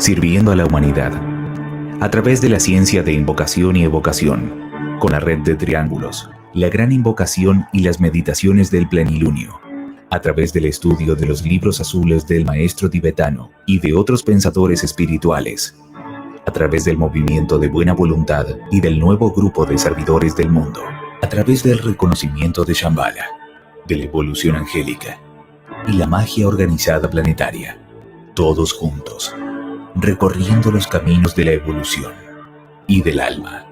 sirviendo a la humanidad, a través de la ciencia de invocación y evocación, con la red de triángulos, la gran invocación y las meditaciones del plenilunio, a través del estudio de los libros azules del maestro tibetano y de otros pensadores espirituales, a través del movimiento de buena voluntad y del nuevo grupo de servidores del mundo, a través del reconocimiento de Shambhala, de la evolución angélica y la magia organizada planetaria, todos juntos, recorriendo los caminos de la evolución y del alma,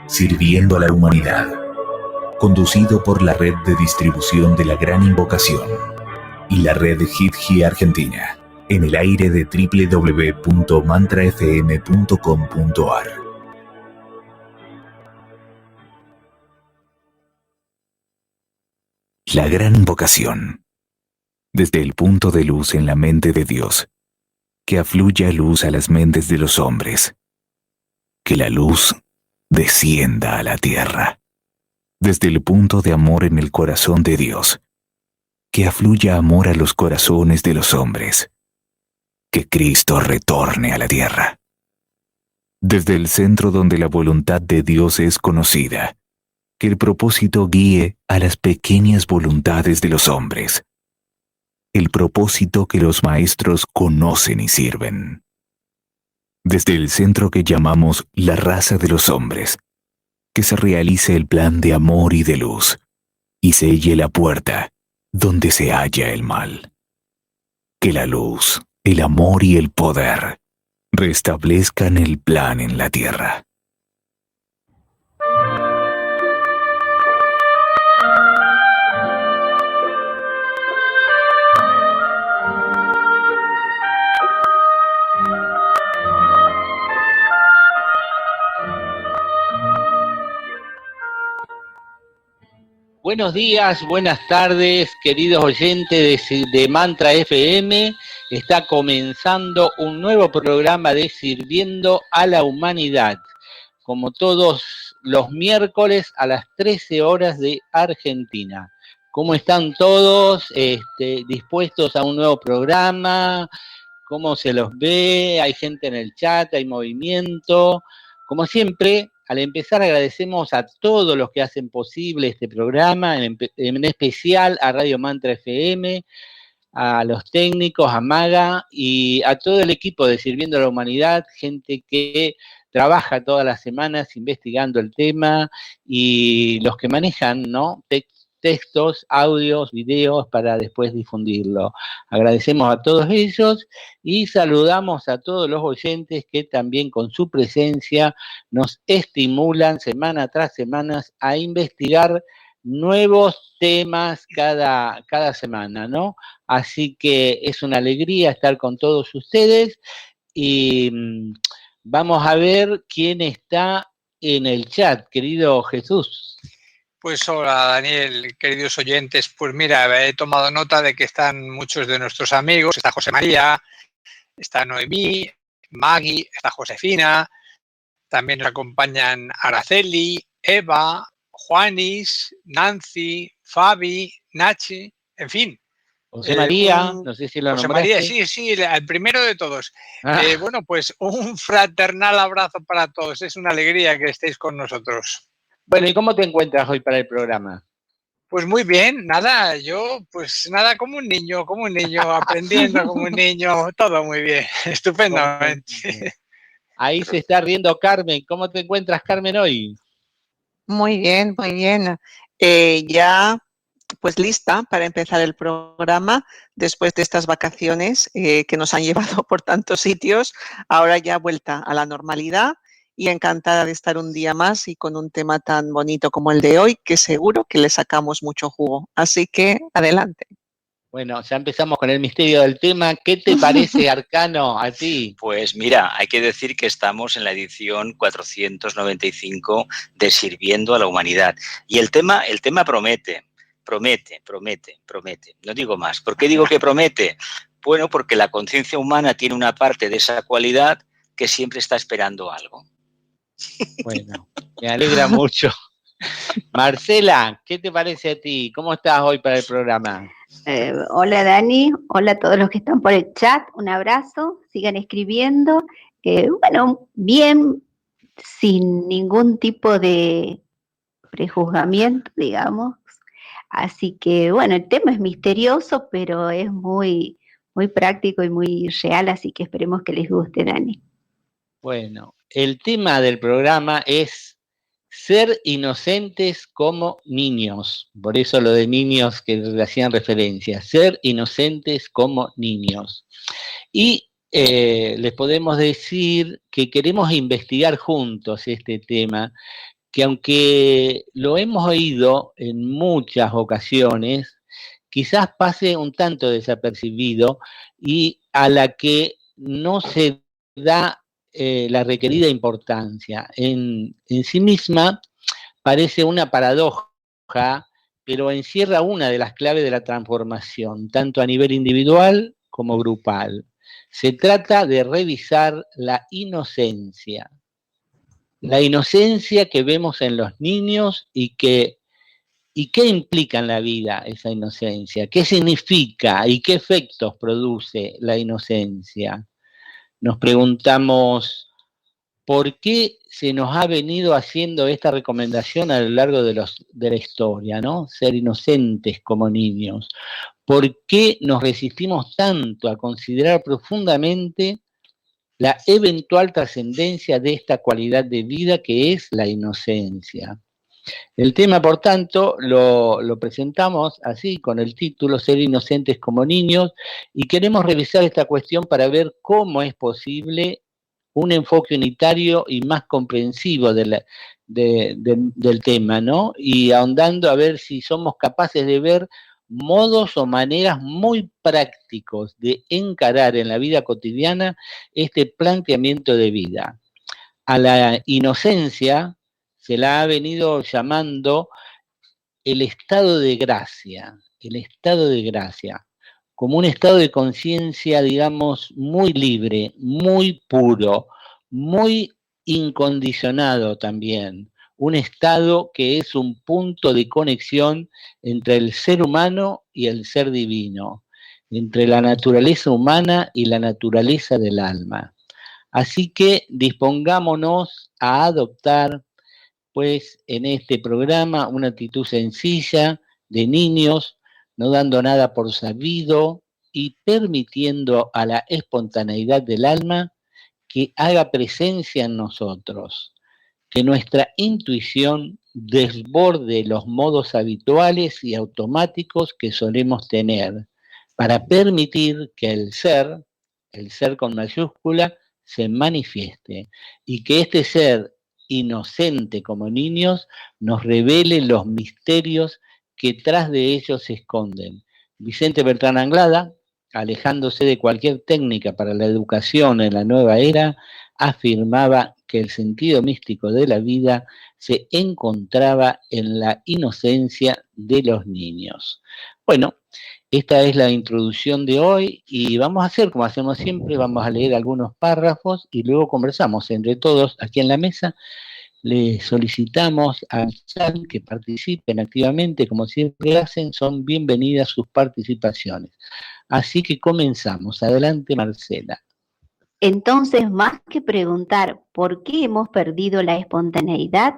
sirviendo a la humanidad, conducido por la red de distribución de la Gran Invocación y la red Hit Argentina, en el aire de www.mantrafm.com.ar. La Gran Invocación. Desde el punto de luz en la mente de Dios, que afluya luz a las mentes de los hombres, que la luz descienda a la tierra. Desde el punto de amor en el corazón de Dios, que afluya amor a los corazones de los hombres, que Cristo retorne a la tierra. Desde el centro donde la voluntad de Dios es conocida, que el propósito guíe a las pequeñas voluntades de los hombres, el propósito que los maestros conocen y sirven. Desde el centro que llamamos la raza de los hombres, que se realice el plan de amor y de luz, y selle la puerta donde se halla el mal. Que la luz, el amor y el poder restablezcan el plan en la tierra. Buenos días, buenas tardes, queridos oyentes de Mantra FM. Está comenzando un nuevo programa de Sirviendo a la Humanidad, como todos los miércoles a las 13 horas de Argentina. ¿Cómo están todos dispuestos a un nuevo programa? ¿Cómo se los ve? ¿Hay gente en el chat? ¿Hay movimiento? Como siempre, al empezar agradecemos a todos los que hacen posible este programa, en especial a Radio Mantra FM, a los técnicos, a Maga y a todo el equipo de Sirviendo a la Humanidad, gente que trabaja todas las semanas investigando el tema y los que manejan, ¿no?, textos, audios, videos para después difundirlo. Agradecemos a todos ellos y saludamos a todos los oyentes que también con su presencia nos estimulan semana tras semana a investigar nuevos temas cada semana, ¿no? Así que es una alegría estar con todos ustedes y vamos a ver quién está en el chat, querido Jesús. Pues hola Daniel, queridos oyentes, pues mira, he tomado nota de que están muchos de nuestros amigos, está José María, está Noemí, Maggie, está Josefina, también nos acompañan Araceli, Eva, Juanis, Nancy, Fabi, Nachi, en fin. José María, no sé si lo José nombraste. María, sí, el primero de todos. Bueno, pues un fraternal abrazo para todos, es una alegría que estéis con nosotros. Bueno, ¿y cómo te encuentras hoy para el programa? Pues muy bien, nada, como un niño, aprendiendo como un niño, todo muy bien, estupendamente. Ahí se está riendo Carmen. ¿Cómo te encuentras, Carmen, hoy? Muy bien, muy bien. Ya pues lista para empezar el programa después de estas vacaciones que nos han llevado por tantos sitios. Ahora ya vuelta a la normalidad y encantada de estar un día más y con un tema tan bonito como el de hoy, que seguro que le sacamos mucho jugo. Así que adelante. Bueno, ya empezamos con el misterio del tema. ¿Qué te parece, Arcano, a ti? Pues mira, hay que decir que estamos en la edición 495 de Sirviendo a la Humanidad. Y el tema promete. No digo más. ¿Por qué digo que promete? Bueno, porque la conciencia humana tiene una parte de esa cualidad que siempre está esperando algo. Bueno, me alegra mucho. Marcela, ¿qué te parece a ti? ¿Cómo estás hoy para el programa? Hola Dani, hola a todos los que están por el chat, un abrazo, sigan escribiendo. Bueno, bien, sin ningún tipo de prejuzgamiento, digamos. Así que, bueno, el tema es misterioso, pero es muy, muy práctico y muy real, así que esperemos que les guste, Dani. Bueno, el tema del programa es ser inocentes como niños. Por eso lo de niños que le hacían referencia. Ser inocentes como niños. Y les podemos decir que queremos investigar juntos este tema, que aunque lo hemos oído en muchas ocasiones, quizás pase un tanto desapercibido y a la que no se da la requerida importancia. En sí misma parece una paradoja, pero encierra una de las claves de la transformación, tanto a nivel individual como grupal. Se trata de revisar la inocencia que vemos en los niños y qué implica en la vida esa inocencia, qué significa y qué efectos produce la inocencia. Nos preguntamos por qué se nos ha venido haciendo esta recomendación a lo largo de la historia, ¿no? Ser inocentes como niños. ¿Por qué nos resistimos tanto a considerar profundamente la eventual trascendencia de esta cualidad de vida que es la inocencia? El tema, por tanto, lo presentamos así, con el título Ser inocentes como niños, y queremos revisar esta cuestión para ver cómo es posible un enfoque unitario y más comprensivo del tema, ¿no? Y ahondando a ver si somos capaces de ver modos o maneras muy prácticos de encarar en la vida cotidiana este planteamiento de vida. A la inocencia se la ha venido llamando el estado de gracia, como un estado de conciencia, digamos, muy libre, muy puro, muy incondicionado también, un estado que es un punto de conexión entre el ser humano y el ser divino, entre la naturaleza humana y la naturaleza del alma. Así que dispongámonos a adoptar, pues, en este programa una actitud sencilla de niños, no dando nada por sabido y permitiendo a la espontaneidad del alma que haga presencia en nosotros, que nuestra intuición desborde los modos habituales y automáticos que solemos tener, para permitir que el ser con mayúscula, se manifieste y que este ser inocente como niños nos revele los misterios que tras de ellos se esconden. Vicente Bertrán Anglada, alejándose de cualquier técnica para la educación en la nueva era, afirmaba que el sentido místico de la vida se encontraba en la inocencia de los niños. Bueno, esta es la introducción de hoy y vamos a hacer como hacemos siempre, vamos a leer algunos párrafos y luego conversamos entre todos aquí en la mesa. Les solicitamos al chat que participen activamente, como siempre hacen, son bienvenidas sus participaciones. Así que comenzamos. Adelante, Marcela. Entonces, más que preguntar por qué hemos perdido la espontaneidad,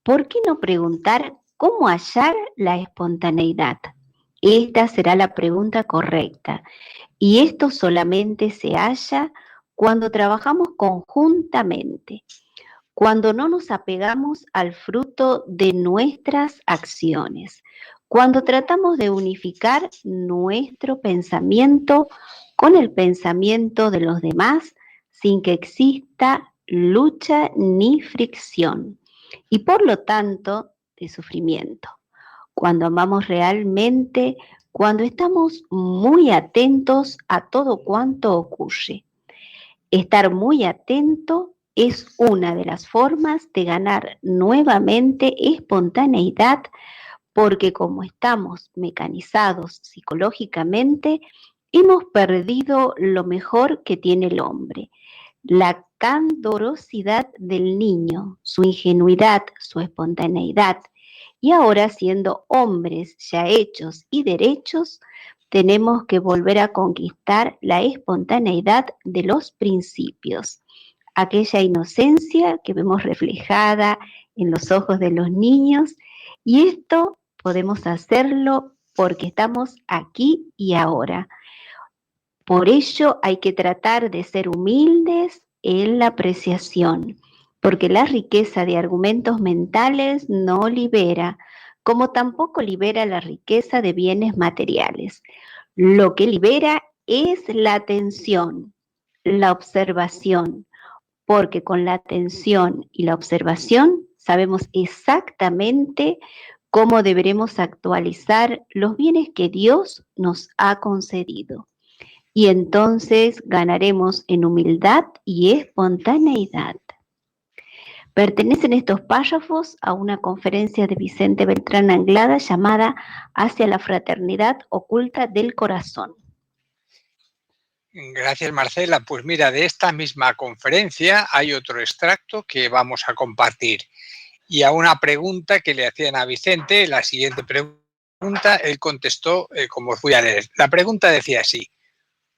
¿por qué no preguntar cómo hallar la espontaneidad? Esta será la pregunta correcta. Y esto solamente se halla cuando trabajamos conjuntamente, cuando no nos apegamos al fruto de nuestras acciones, cuando tratamos de unificar nuestro pensamiento con el pensamiento de los demás sin que exista lucha ni fricción y por lo tanto de sufrimiento. Cuando amamos realmente, cuando estamos muy atentos a todo cuanto ocurre. Estar muy atento es una de las formas de ganar nuevamente espontaneidad, porque como estamos mecanizados psicológicamente, hemos perdido lo mejor que tiene el hombre, la candorosidad del niño, su ingenuidad, su espontaneidad, Y ahora, siendo hombres ya hechos y derechos, tenemos que volver a conquistar la espontaneidad de los principios, aquella inocencia que vemos reflejada en los ojos de los niños, y esto podemos hacerlo porque estamos aquí y ahora. Por ello hay que tratar de ser humildes en la apreciación, porque la riqueza de argumentos mentales no libera, como tampoco libera la riqueza de bienes materiales. Lo que libera es la atención, la observación, porque con la atención y la observación sabemos exactamente cómo deberemos actualizar los bienes que Dios nos ha concedido. Y entonces ganaremos en humildad y espontaneidad. Pertenecen estos párrafos a una conferencia de Vicente Beltrán Anglada llamada Hacia la fraternidad oculta del corazón. Gracias, Marcela. Pues mira, de esta misma conferencia hay otro extracto que vamos a compartir. Y a una pregunta que le hacían a Vicente, la siguiente pregunta, él contestó como os voy a leer. La pregunta decía así: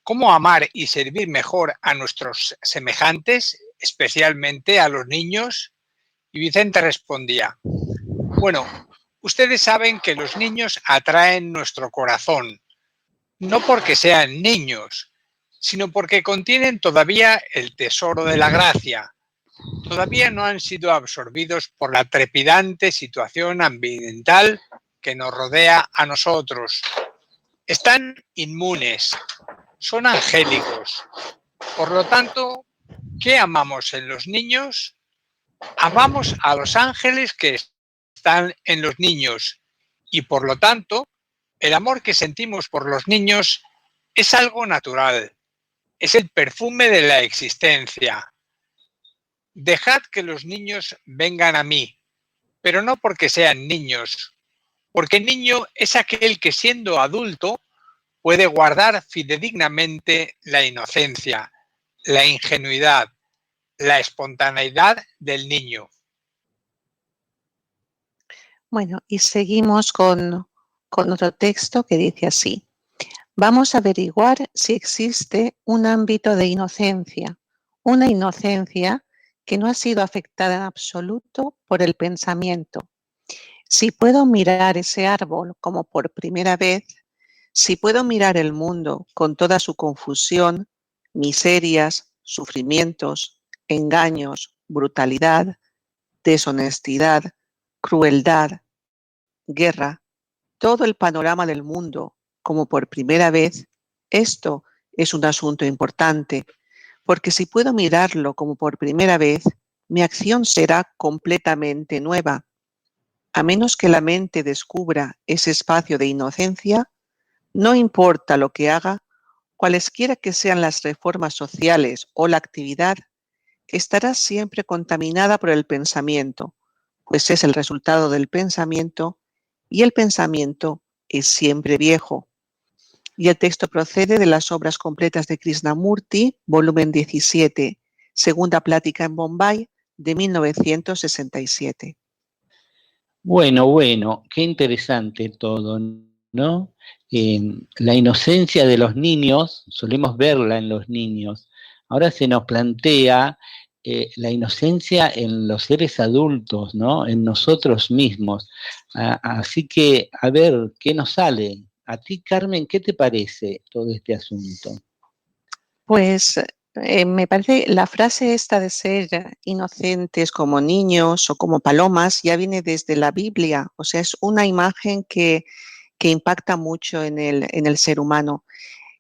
¿cómo amar y servir mejor a nuestros semejantes, especialmente a los niños? Y Vicente respondía: bueno, ustedes saben que los niños atraen nuestro corazón, no porque sean niños, sino porque contienen todavía el tesoro de la gracia. Todavía no han sido absorbidos por la trepidante situación ambiental que nos rodea a nosotros. Están inmunes, son angélicos. Por lo tanto, ¿qué amamos en los niños? Amamos a los ángeles que están en los niños y, por lo tanto, el amor que sentimos por los niños es algo natural, es el perfume de la existencia. Dejad que los niños vengan a mí, pero no porque sean niños, porque niño es aquel que, siendo adulto, puede guardar fidedignamente la inocencia, la ingenuidad, la espontaneidad del niño. Bueno, y seguimos con otro texto que dice así: vamos a averiguar si existe un ámbito de inocencia, una inocencia que no ha sido afectada en absoluto por el pensamiento. Si puedo mirar ese árbol como por primera vez, si puedo mirar el mundo con toda su confusión, miserias, sufrimientos, engaños, brutalidad, deshonestidad, crueldad, guerra, todo el panorama del mundo como por primera vez, esto es un asunto importante, porque si puedo mirarlo como por primera vez, mi acción será completamente nueva. A menos que la mente descubra ese espacio de inocencia, no importa lo que haga, cualesquiera que sean las reformas sociales o la actividad, estará siempre contaminada por el pensamiento, pues es el resultado del pensamiento y el pensamiento es siempre viejo. Y el texto procede de las obras completas de Krishnamurti, volumen 17, segunda plática en Bombay, de 1967. Bueno, qué interesante todo, ¿no? La inocencia de los niños, solemos verla en los niños. Ahora se nos plantea la inocencia en los seres adultos, ¿no? En nosotros mismos. Así que, a ver, ¿qué nos sale? A ti, Carmen, ¿qué te parece todo este asunto? Pues me parece la frase esta de ser inocentes como niños o como palomas ya viene desde la Biblia, o sea, es una imagen que impacta mucho en el ser humano.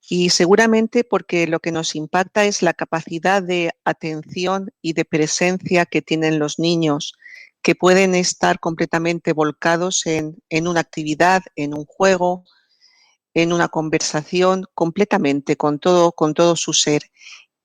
Y seguramente porque lo que nos impacta es la capacidad de atención y de presencia que tienen los niños, que pueden estar completamente volcados en una actividad, en un juego, en una conversación, completamente con todo su ser.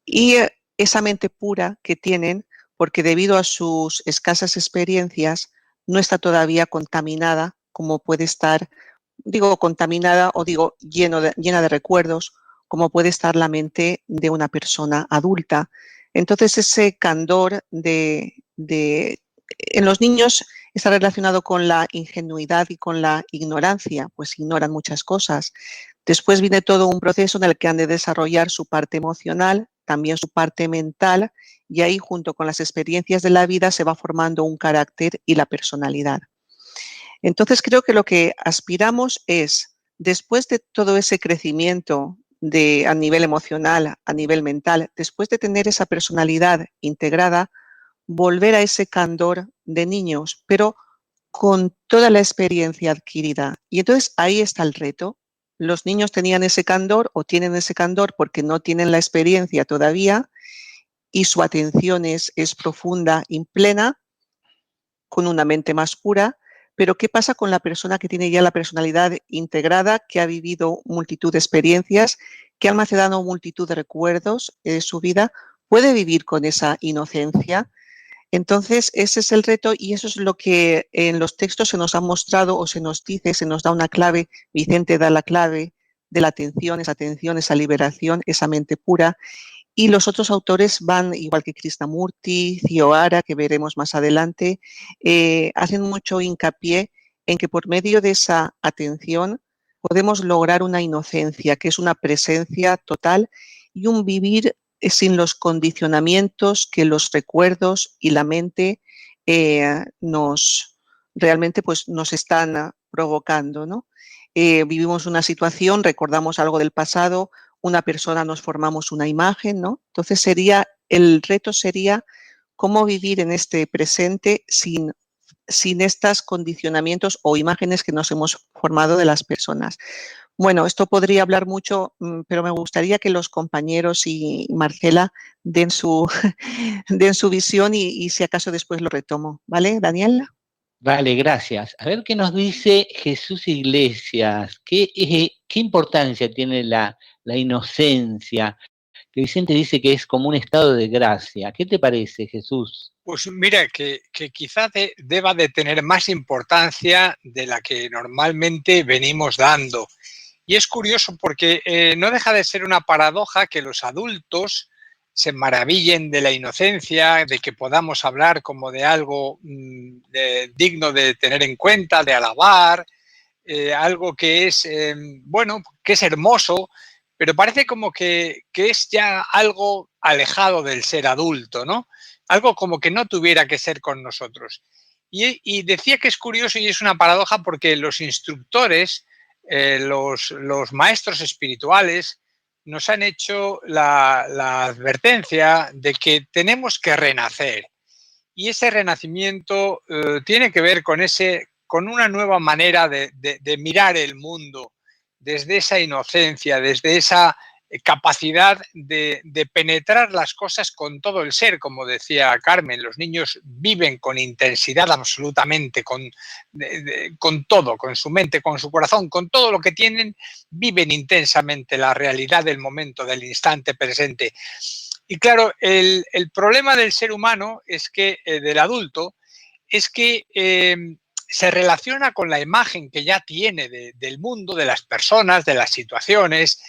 Y esa mente pura que tienen, porque debido a sus escasas experiencias, no está todavía contaminada como puede estar, digo contaminada o digo llena de recuerdos, como puede estar la mente de una persona adulta. Entonces ese candor en los niños Está relacionado con la ingenuidad y con la ignorancia, pues ignoran muchas cosas. Después viene todo un proceso en el que han de desarrollar su parte emocional, también su parte mental, y ahí junto con las experiencias de la vida se va formando un carácter y la personalidad. Entonces creo que lo que aspiramos es, después de todo ese crecimiento a nivel emocional, a nivel mental, después de tener esa personalidad integrada, volver a ese candor de niños, pero con toda la experiencia adquirida. Y entonces ahí está el reto. Los niños tenían ese candor o tienen ese candor porque no tienen la experiencia todavía y su atención es profunda y plena, con una mente más pura. Pero ¿qué pasa con la persona que tiene ya la personalidad integrada, que ha vivido multitud de experiencias, que ha almacenado multitud de recuerdos de su vida? ¿Puede vivir con esa inocencia? Entonces, ese es el reto y eso es lo que en los textos se nos ha mostrado o se nos dice, se nos da una clave. Vicente da la clave de la atención, esa liberación, esa mente pura. Y los otros autores van, igual que Krishnamurti, Cioara, que veremos más adelante, hacen mucho hincapié en que por medio de esa atención podemos lograr una inocencia, que es una presencia total y un vivir sin los condicionamientos que los recuerdos y la mente realmente pues, nos están provocando, ¿no? Vivimos una situación, recordamos algo del pasado, una persona, nos formamos una imagen, ¿no? Entonces el reto sería cómo vivir en este presente sin estos condicionamientos o imágenes que nos hemos formado de las personas. Bueno, esto podría hablar mucho, pero me gustaría que los compañeros y Marcela den su, den su visión y si acaso después lo retomo. ¿Vale, Daniel? Vale, gracias. A ver qué nos dice Jesús Iglesias. ¿Qué importancia tiene la inocencia? Que Vicente dice que es como un estado de gracia. ¿Qué te parece, Jesús? Pues mira, que quizá deba de tener más importancia de la que normalmente venimos dando. Y es curioso porque no deja de ser una paradoja que los adultos se maravillen de la inocencia, de que podamos hablar como de algo digno de tener en cuenta, de alabar, algo que es, bueno, que es hermoso, pero parece como que es ya algo alejado del ser adulto, ¿no? Algo como que no tuviera que ser con nosotros. Y decía que es curioso y es una paradoja porque los instructores, los maestros espirituales, nos han hecho la advertencia de que tenemos que renacer. Y ese renacimiento tiene que ver con una nueva manera de mirar el mundo, desde esa inocencia, desde esa capacidad de penetrar las cosas con todo el ser, como decía Carmen. Los niños viven con intensidad absolutamente, con todo, con su mente, con su corazón, con todo lo que tienen, viven intensamente la realidad del momento, del instante presente. Y claro, el problema del ser humano es que, del adulto, es que se relaciona con la imagen que ya tiene del mundo, de las personas, de las situaciones,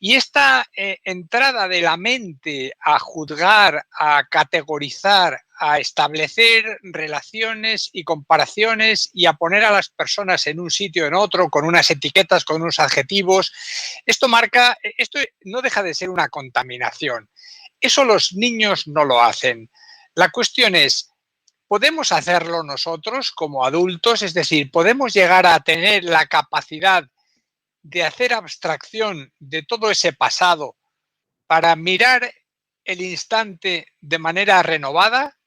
y esta entrada de la mente a juzgar, a categorizar, a establecer relaciones y comparaciones y a poner a las personas en un sitio o en otro, con unas etiquetas, con unos adjetivos, esto no deja de ser una contaminación. Eso los niños no lo hacen. La cuestión es, ¿podemos hacerlo nosotros como adultos? Es decir, ¿podemos llegar a tener la capacidad de hacer abstracción de todo ese pasado para mirar el instante de manera renovada,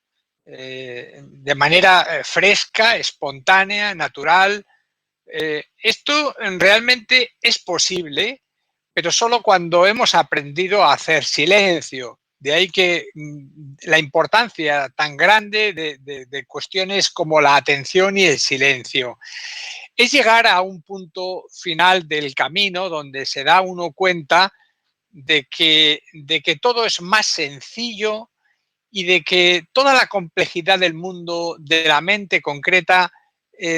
de manera fresca, espontánea, natural? Esto realmente es posible, pero solo cuando hemos aprendido a hacer silencio. De ahí que la importancia tan grande de cuestiones como la atención y el silencio. Es llegar a un punto final del camino donde se da uno cuenta de que todo es más sencillo y de que toda la complejidad del mundo de la mente concreta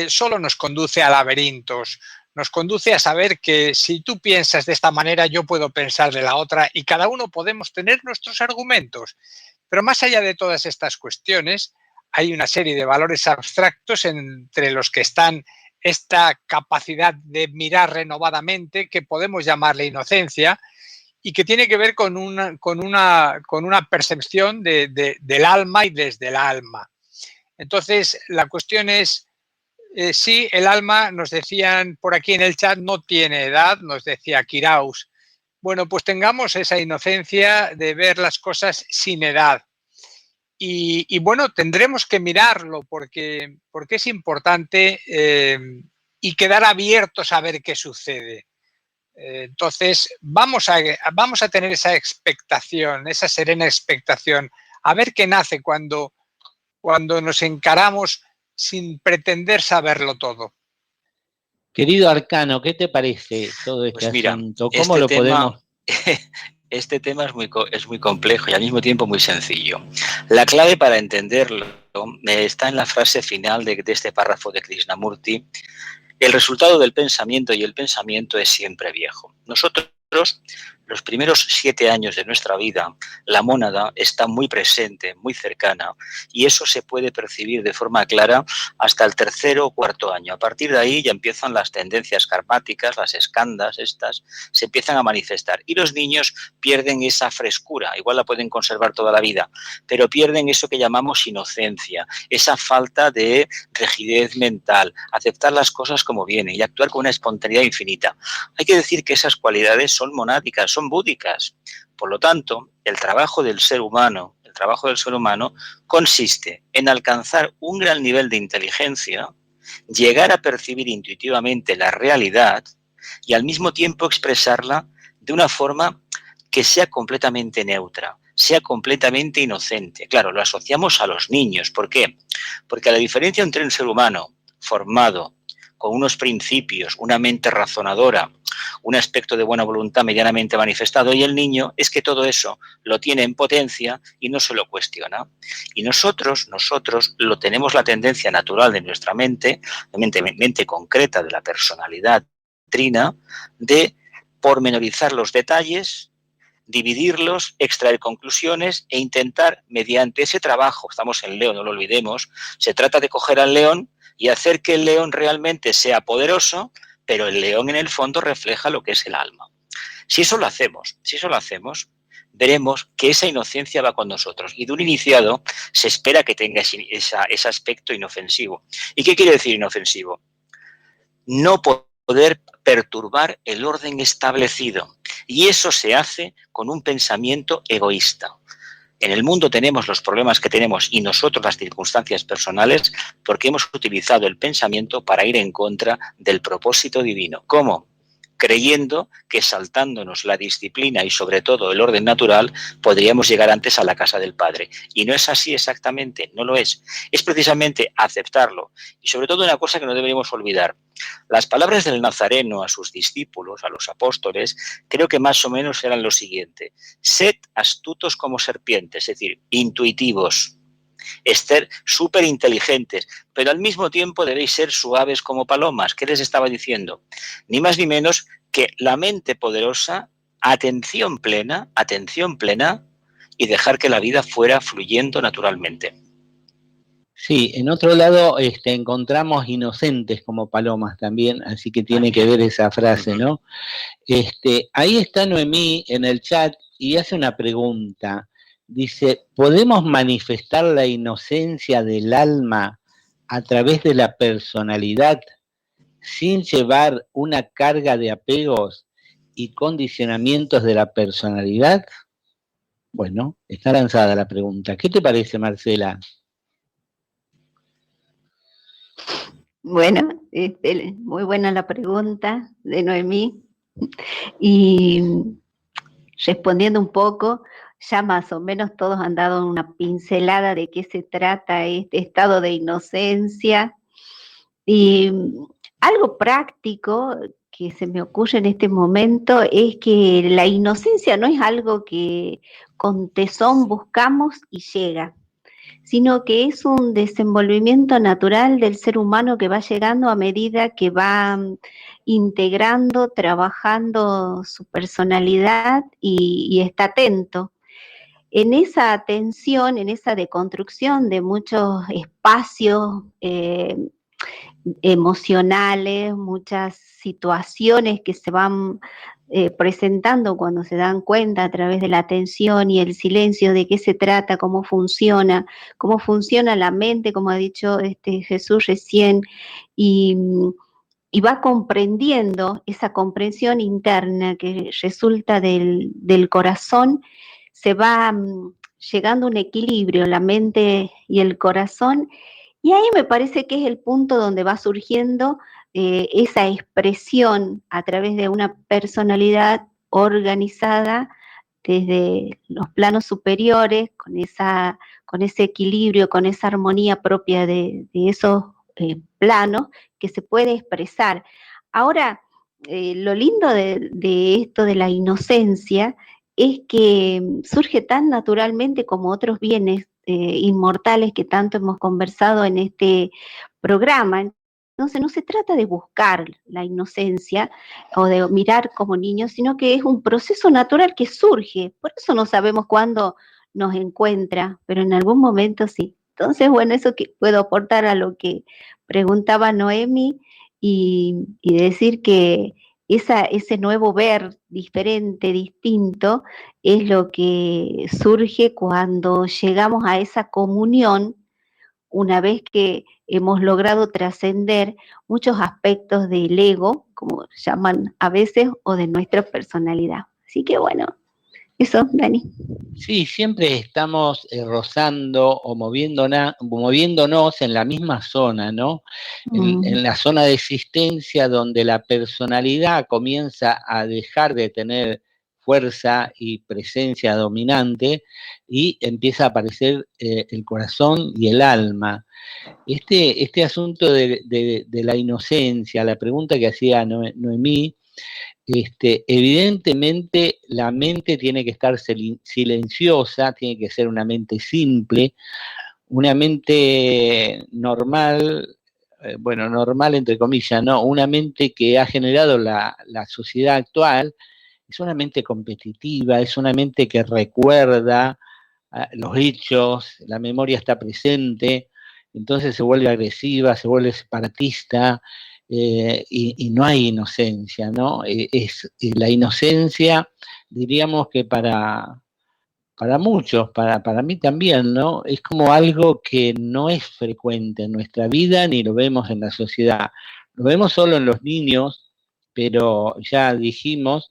solo nos conduce a laberintos. Nos conduce a saber que si tú piensas de esta manera, yo puedo pensar de la otra y cada uno podemos tener nuestros argumentos. Pero más allá de todas estas cuestiones, hay una serie de valores abstractos entre los que están esta capacidad de mirar renovadamente, que podemos llamarle inocencia, y que tiene que ver con una percepción del alma y desde el alma. Entonces, la cuestión es, sí, el alma, nos decían por aquí en el chat, no tiene edad, nos decía Kiraus. Bueno, pues tengamos esa inocencia de ver las cosas sin edad. Y bueno, tendremos que mirarlo porque es importante y quedar abiertos a ver qué sucede. Entonces, vamos a tener esa expectación, esa serena expectación, a ver qué nace cuando nos encaramos sin pretender saberlo todo. Querido Arcano, ¿qué te parece todo este Pues mira, asunto? ¿Cómo lo podemos...? Este tema es muy complejo y al mismo tiempo muy sencillo. La clave para entenderlo está en la frase final de este párrafo de Krishnamurti. El resultado del pensamiento y el pensamiento es siempre viejo. Nosotros, los primeros 7 años de nuestra vida, la mónada está muy presente, muy cercana, y eso se puede percibir de forma clara hasta el 3º o 4º año. A partir de ahí ya empiezan las tendencias karmáticas, las escandas estas, se empiezan a manifestar, y los niños pierden esa frescura, igual la pueden conservar toda la vida, pero pierden eso que llamamos inocencia, esa falta de rigidez mental, aceptar las cosas como vienen y actuar con una espontaneidad infinita. Hay que decir que esas cualidades son monádicas, son búdicas. Por lo tanto, el trabajo del ser humano consiste en alcanzar un gran nivel de inteligencia, llegar a percibir intuitivamente la realidad y al mismo tiempo expresarla de una forma que sea completamente neutra, sea completamente inocente. Claro, lo asociamos a los niños. ¿Por qué? Porque la diferencia entre un ser humano formado, con unos principios, una mente razonadora, un aspecto de buena voluntad medianamente manifestado, y el niño es que todo eso lo tiene en potencia y no se lo cuestiona. Y nosotros lo tenemos la tendencia natural de nuestra mente concreta de la personalidad trina, de pormenorizar los detalles, dividirlos, extraer conclusiones e intentar, mediante ese trabajo, estamos en Leo, no lo olvidemos, se trata de coger al león y hacer que el león realmente sea poderoso, pero el león en el fondo refleja lo que es el alma. Si eso lo hacemos, veremos que esa inocencia va con nosotros, y de un iniciado se espera que tenga ese aspecto inofensivo. ¿Y qué quiere decir inofensivo? No poder perturbar el orden establecido, y eso se hace con un pensamiento egoísta. En el mundo tenemos los problemas que tenemos y nosotros las circunstancias personales porque hemos utilizado el pensamiento para ir en contra del propósito divino. ¿Cómo? Creyendo que saltándonos la disciplina y sobre todo el orden natural podríamos llegar antes a la casa del Padre. Y no es así exactamente, no lo es. Es precisamente aceptarlo. Y sobre todo una cosa que no deberíamos olvidar. Las palabras del Nazareno a sus discípulos, a los apóstoles, creo que más o menos eran lo siguiente: sed astutos como serpientes, es decir, intuitivos, ser súper inteligentes, pero al mismo tiempo debéis ser suaves como palomas. ¿Qué les estaba diciendo? Ni más ni menos que la mente poderosa, atención plena, y dejar que la vida fuera fluyendo naturalmente. Sí, en otro lado encontramos inocentes como palomas también, así que tiene que ver esa frase, ¿no? Ahí está Noemí en el chat y hace una pregunta. Dice, ¿podemos manifestar la inocencia del alma a través de la personalidad sin llevar una carga de apegos y condicionamientos de la personalidad? Bueno, está lanzada la pregunta. ¿Qué te parece, Marcela? Bueno, muy buena la pregunta de Noemí. Y respondiendo un poco, ya más o menos todos han dado una pincelada de qué se trata este estado de inocencia. Y algo práctico que se me ocurre en este momento es que la inocencia no es algo que con tesón buscamos y llega, sino que es un desenvolvimiento natural del ser humano que va llegando a medida que va integrando, trabajando su personalidad y está atento. en esa tensión, en esa deconstrucción de muchos espacios emocionales, muchas situaciones que se van presentando cuando se dan cuenta a través de la atención y el silencio de qué se trata, cómo funciona la mente, como ha dicho Jesús recién, y, y va comprendiendo esa comprensión interna que resulta del corazón, se va llegando a un equilibrio, la mente y el corazón, y ahí me parece que es el punto donde va surgiendo esa expresión a través de una personalidad organizada desde los planos superiores, con ese equilibrio, con esa armonía propia de esos planos que se puede expresar. Ahora, lo lindo de esto de la inocencia es que surge tan naturalmente como otros bienes inmortales que tanto hemos conversado en este programa. Entonces no se trata de buscar la inocencia o de mirar como niños, sino que es un proceso natural que surge. Por eso no sabemos cuándo nos encuentra, pero en algún momento sí. Entonces, bueno, eso que puedo aportar a lo que preguntaba Noemi y decir que ese nuevo ver diferente, distinto, es lo que surge cuando llegamos a esa comunión, una vez que hemos logrado trascender muchos aspectos del ego, como llaman a veces, o de nuestra personalidad. Así que bueno, eso, Dani. Sí, siempre estamos rozando o moviéndonos en la misma zona, ¿no? En la zona de existencia donde la personalidad comienza a dejar de tener fuerza y presencia dominante y empieza a aparecer el corazón y el alma. Este asunto de la inocencia, la pregunta que hacía Noemí, evidentemente la mente tiene que estar silenciosa, tiene que ser una mente simple, una mente normal, bueno, normal entre comillas, no, una mente que ha generado la sociedad actual, es una mente competitiva, es una mente que recuerda los hechos, la memoria está presente, entonces se vuelve agresiva, se vuelve separatista, y no hay inocencia, ¿no? La inocencia, diríamos que para muchos, para mí también, ¿no? Es como algo que no es frecuente en nuestra vida ni lo vemos en la sociedad. Lo vemos solo en los niños, pero ya dijimos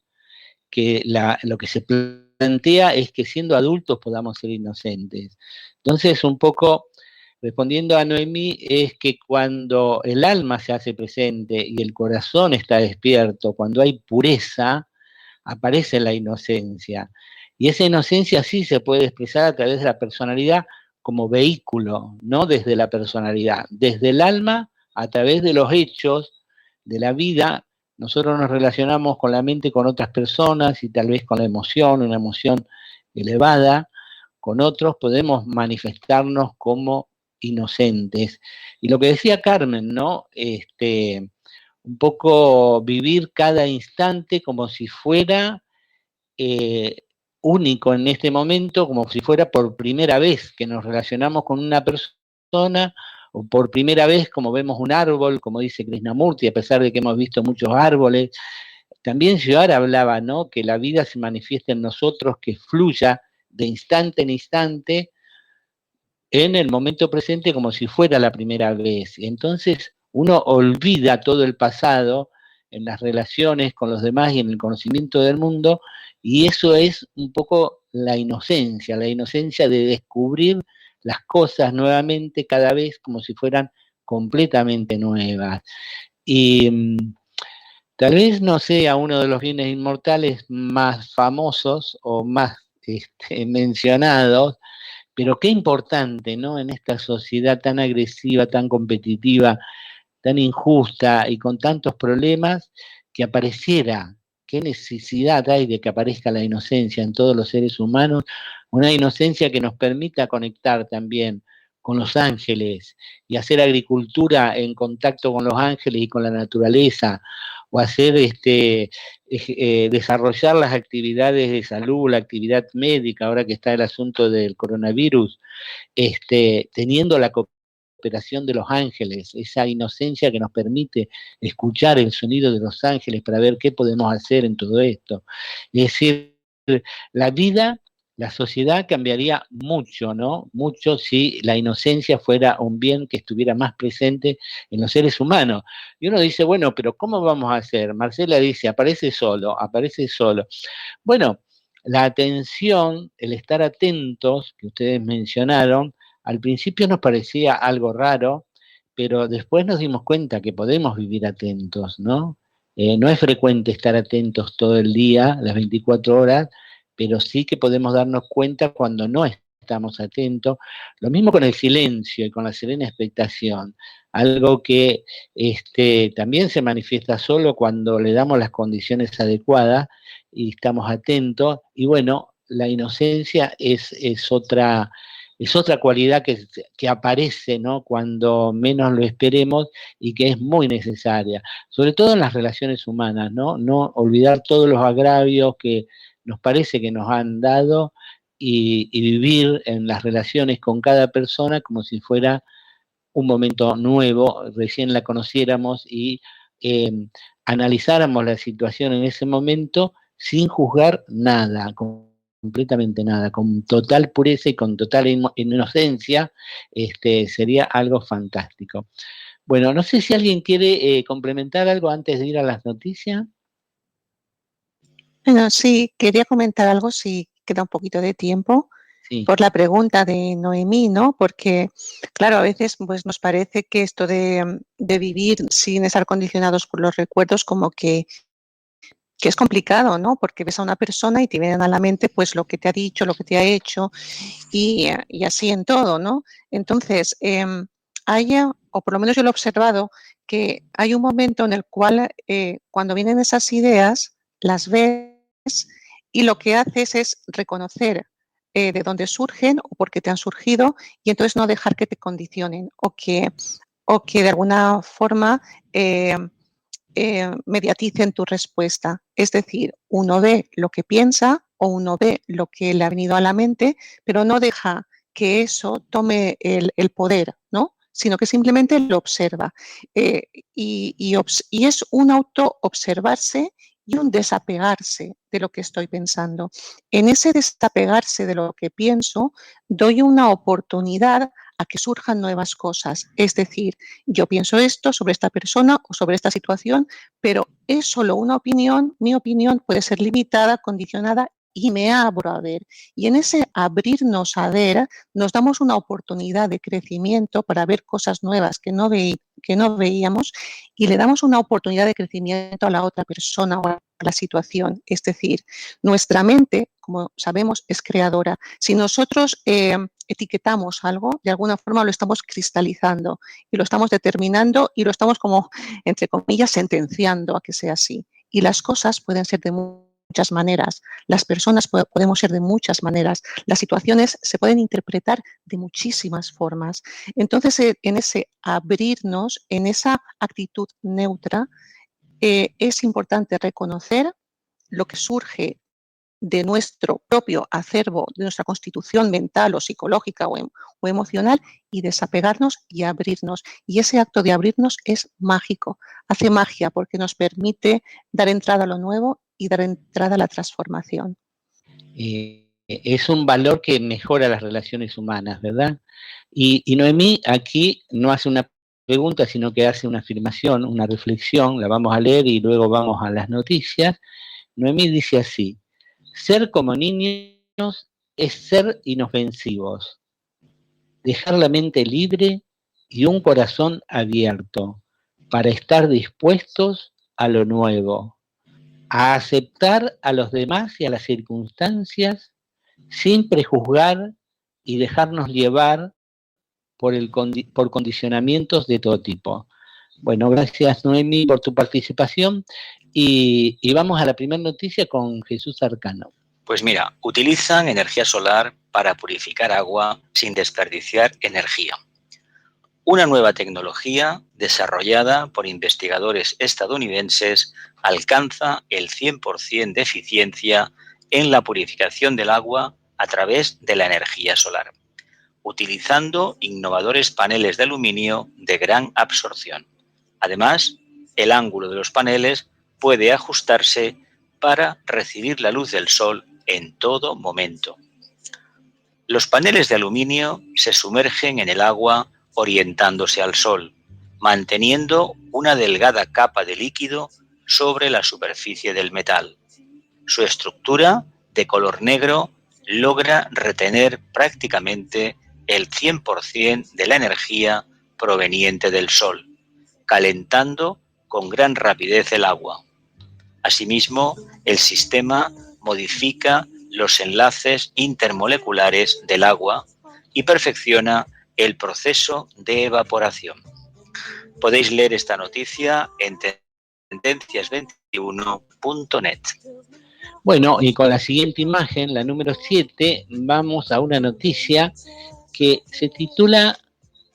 que lo que se plantea es que siendo adultos podamos ser inocentes. Entonces, un poco respondiendo a Noemí, es que cuando el alma se hace presente y el corazón está despierto, cuando hay pureza, aparece la inocencia. Y esa inocencia sí se puede expresar a través de la personalidad como vehículo, no desde la personalidad, desde el alma, a través de los hechos de la vida. Nosotros nos relacionamos con la mente con otras personas y tal vez con la emoción, una emoción elevada, con otros podemos manifestarnos como inocentes. Y lo que decía Carmen, ¿no? Un poco vivir cada instante como si fuera único en este momento, como si fuera por primera vez que nos relacionamos con una persona, o por primera vez como vemos un árbol, como dice Krishnamurti, a pesar de que hemos visto muchos árboles. También Gioar hablaba, ¿no? Que la vida se manifiesta en nosotros, que fluya de instante en instante en el momento presente como si fuera la primera vez. Entonces uno olvida todo el pasado en las relaciones con los demás y en el conocimiento del mundo, y eso es un poco la inocencia de descubrir las cosas nuevamente cada vez como si fueran completamente nuevas. Y tal vez no sea uno de los bienes inmortales más famosos o más mencionados, pero qué importante, ¿no? En esta sociedad tan agresiva, tan competitiva, tan injusta y con tantos problemas, que apareciera, qué necesidad hay de que aparezca la inocencia en todos los seres humanos, una inocencia que nos permita conectar también con los ángeles y hacer agricultura en contacto con los ángeles y con la naturaleza, o hacer desarrollar las actividades de salud, la actividad médica, ahora que está el asunto del coronavirus, teniendo la cooperación de los ángeles, esa inocencia que nos permite escuchar el sonido de los ángeles para ver qué podemos hacer en todo esto. Es decir, la vida, la sociedad cambiaría mucho, ¿no? Mucho si la inocencia fuera un bien que estuviera más presente en los seres humanos. Y uno dice, bueno, pero ¿cómo vamos a hacer? Marcela dice, aparece solo, aparece solo. Bueno, la atención, el estar atentos, que ustedes mencionaron, al principio nos parecía algo raro, pero después nos dimos cuenta que podemos vivir atentos, ¿no? No es frecuente estar atentos todo el día, las 24 horas, pero sí que podemos darnos cuenta cuando no estamos atentos. Lo mismo con el silencio y con la serena expectación, algo que también se manifiesta solo cuando le damos las condiciones adecuadas y estamos atentos. Y bueno, la inocencia es otra cualidad que aparece, ¿no?, cuando menos lo esperemos y que es muy necesaria, sobre todo en las relaciones humanas, ¿no? No olvidar todos los agravios que nos parece que nos han dado y vivir en las relaciones con cada persona como si fuera un momento nuevo, recién la conociéramos y eh, analizáramos la situación en ese momento sin juzgar nada, completamente nada, con total pureza y con total inocencia, sería algo fantástico. Bueno, no sé si alguien quiere complementar algo antes de ir a las noticias. Bueno, sí, quería comentar algo si queda un poquito de tiempo. Sí. Por la pregunta de Noemí, ¿no? Porque, claro, a veces pues, nos parece que esto de vivir sin estar condicionados por los recuerdos como que es complicado, ¿no? Porque ves a una persona y te vienen a la mente pues lo que te ha dicho, lo que te ha hecho y así en todo, ¿no? Entonces, o por lo menos yo lo he observado, que hay un momento en el cual cuando vienen esas ideas, las ves y lo que haces es reconocer de dónde surgen o por qué te han surgido y entonces no dejar que te condicionen o que de alguna forma mediaticen tu respuesta. Es decir, uno ve lo que piensa o uno ve lo que le ha venido a la mente, pero no deja que eso tome el poder, ¿no? Sino que simplemente lo observa. Y es un auto-observarse y un desapegarse de lo que estoy pensando. En ese desapegarse de lo que pienso, doy una oportunidad a que surjan nuevas cosas. Es decir, yo pienso esto sobre esta persona o sobre esta situación, pero es solo una opinión, mi opinión puede ser limitada, condicionada y me abro a ver. Y en ese abrirnos a ver, nos damos una oportunidad de crecimiento para ver cosas nuevas que no veíamos y le damos una oportunidad de crecimiento a la otra persona o a la situación. Es decir, nuestra mente, como sabemos, es creadora. Si nosotros etiquetamos algo, de alguna forma lo estamos cristalizando y lo estamos determinando y lo estamos como, entre comillas, sentenciando a que sea así. Y las cosas pueden ser de muchas maneras, las personas podemos ser de muchas maneras, las situaciones se pueden interpretar de muchísimas formas. Entonces, en ese abrirnos, en esa actitud neutra, es importante reconocer lo que surge de nuestro propio acervo, de nuestra constitución mental o psicológica o emocional y desapegarnos y abrirnos. Y ese acto de abrirnos es mágico, hace magia porque nos permite dar entrada a lo nuevo y dar entrada a la transformación. Es un valor que mejora las relaciones humanas, ¿verdad? Y Noemí aquí no hace una pregunta, sino que hace una afirmación, una reflexión, la vamos a leer y luego vamos a las noticias. Noemí dice así: ser como niños es ser inofensivos, dejar la mente libre y un corazón abierto para estar dispuestos a lo nuevo, a aceptar a los demás y a las circunstancias sin prejuzgar y dejarnos llevar por condicionamientos de todo tipo. Bueno, gracias Noemi por tu participación y vamos a la primera noticia con Jesús Arcano. Pues mira, utilizan energía solar para purificar agua sin desperdiciar energía. Una nueva tecnología desarrollada por investigadores estadounidenses alcanza el 100% de eficiencia en la purificación del agua a través de la energía solar, utilizando innovadores paneles de aluminio de gran absorción. Además, el ángulo de los paneles puede ajustarse para recibir la luz del sol en todo momento. Los paneles de aluminio se sumergen en el agua orientándose al sol, manteniendo una delgada capa de líquido sobre la superficie del metal. Su estructura, de color negro, logra retener prácticamente el 100% de la energía proveniente del sol, calentando con gran rapidez el agua. Asimismo, el sistema modifica los enlaces intermoleculares del agua y perfecciona el proceso de evaporación. Podéis leer esta noticia en tendencias21.net. Bueno, y con la siguiente imagen, la número 7, vamos a una noticia que se titula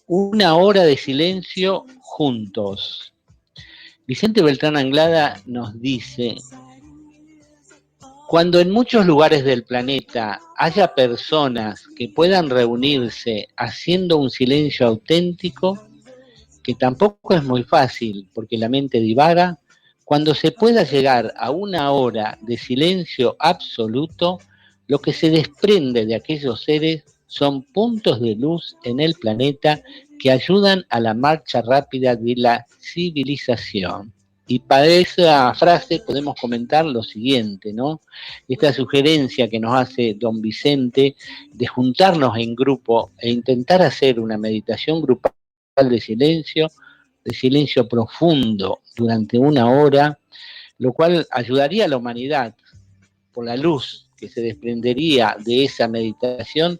Una hora de silencio juntos. Vicente Beltrán Anglada nos dice: cuando en muchos lugares del planeta haya personas que puedan reunirse haciendo un silencio auténtico, que tampoco es muy fácil porque la mente divaga, cuando se pueda llegar a una hora de silencio absoluto, lo que se desprende de aquellos seres son puntos de luz en el planeta que ayudan a la marcha rápida de la civilización. Y para esa frase podemos comentar lo siguiente, ¿no? Esta sugerencia que nos hace don Vicente de juntarnos en grupo e intentar hacer una meditación grupal de silencio profundo durante una hora, lo cual ayudaría a la humanidad por la luz que se desprendería de esa meditación,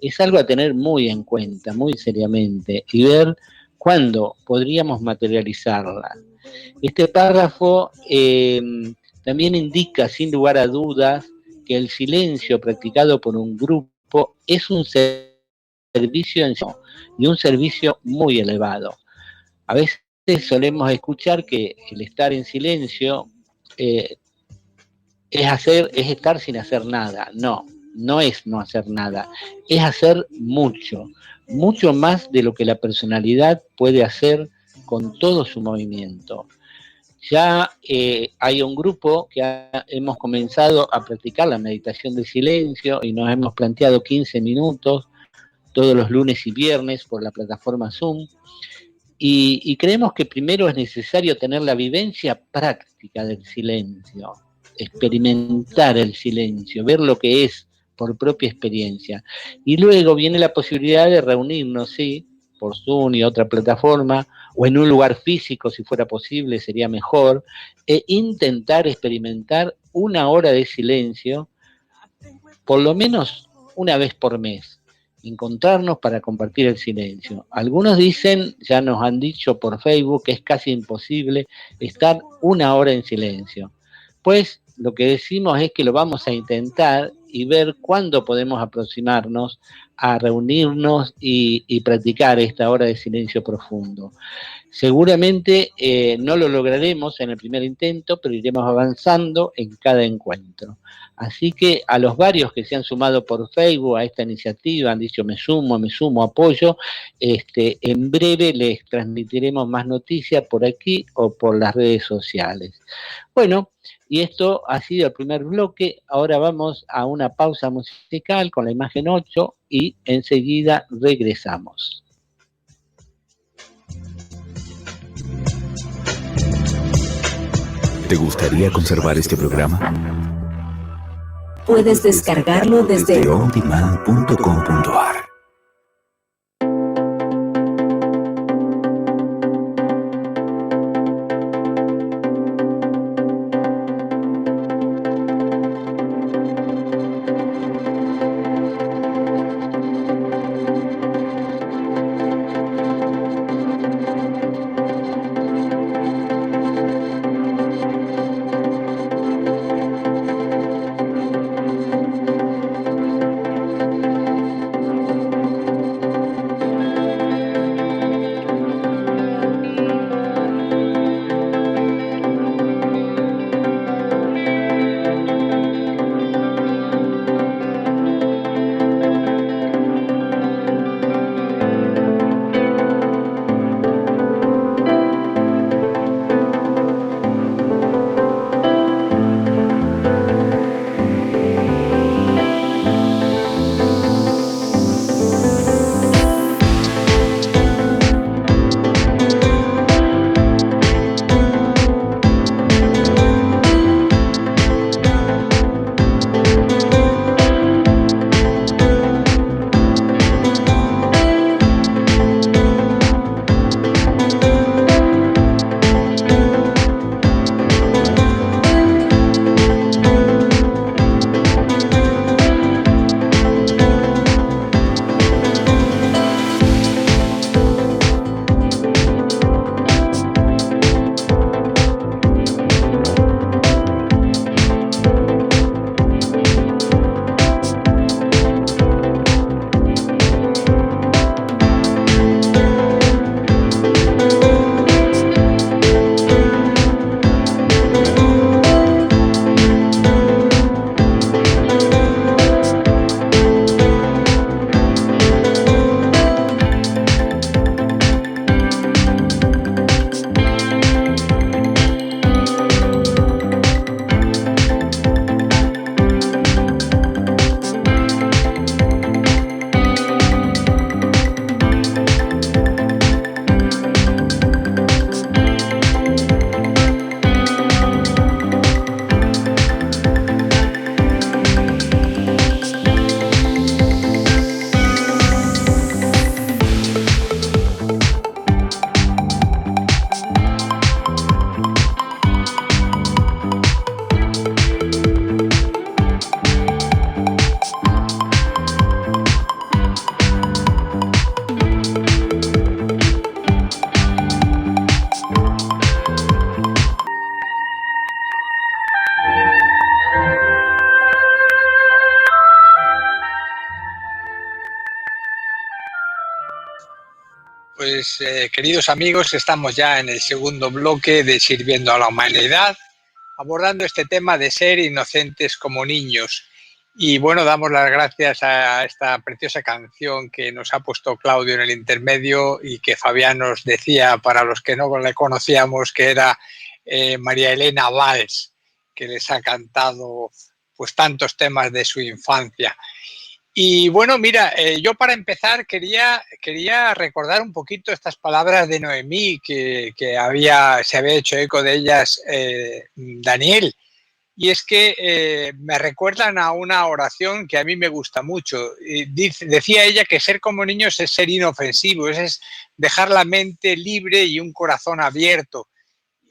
es algo a tener muy en cuenta, muy seriamente, y ver cuándo podríamos materializarla. Este párrafo también indica, sin lugar a dudas, que el silencio practicado por un grupo es un servicio en sí y un servicio muy elevado. A veces solemos escuchar que el estar en silencio es estar sin hacer nada. No, no es no hacer nada, es hacer mucho, mucho más de lo que la personalidad puede hacer con todo su movimiento. Ya hay un grupo que hemos comenzado a practicar la meditación del silencio y nos hemos planteado 15 minutos todos los lunes y viernes por la plataforma Zoom. Y creemos que primero es necesario tener la vivencia práctica del silencio, experimentar el silencio, ver lo que es por propia experiencia. Y luego viene la posibilidad de reunirnos, sí, por Zoom y otra plataforma, o en un lugar físico, si fuera posible, sería mejor, e intentar experimentar una hora de silencio, por lo menos una vez por mes. Encontrarnos para compartir el silencio. Algunos dicen, ya nos han dicho por Facebook, que es casi imposible estar una hora en silencio. Pues lo que decimos es que lo vamos a intentar y ver cuándo podemos aproximarnos a reunirnos y practicar esta hora de silencio profundo. Seguramente no lo lograremos en el primer intento, pero iremos avanzando en cada encuentro. Así que a los varios que se han sumado por Facebook a esta iniciativa, han dicho me sumo, apoyo, en breve les transmitiremos más noticias por aquí o por las redes sociales. Bueno, y esto ha sido el primer bloque. Ahora vamos a una pausa musical con la imagen 8 y enseguida regresamos. ¿Te gustaría conservar este programa? Puedes descargarlo desde ondemand.com.ar. pues queridos amigos, estamos ya en el segundo bloque de Sirviendo a la Humanidad, abordando este tema de ser inocentes como niños. Y bueno, damos las gracias a esta preciosa canción que nos ha puesto Claudio en el intermedio y que Fabián nos decía, para los que no le conocíamos, que era María Elena Valls, que les ha cantado pues tantos temas de su infancia. Y bueno, mira, yo para empezar quería recordar un poquito estas palabras de Noemí, que se había hecho eco de ellas Daniel. Y es que me recuerdan a una oración que a mí me gusta mucho. Decía ella que ser como niños es ser inofensivo, es dejar la mente libre y un corazón abierto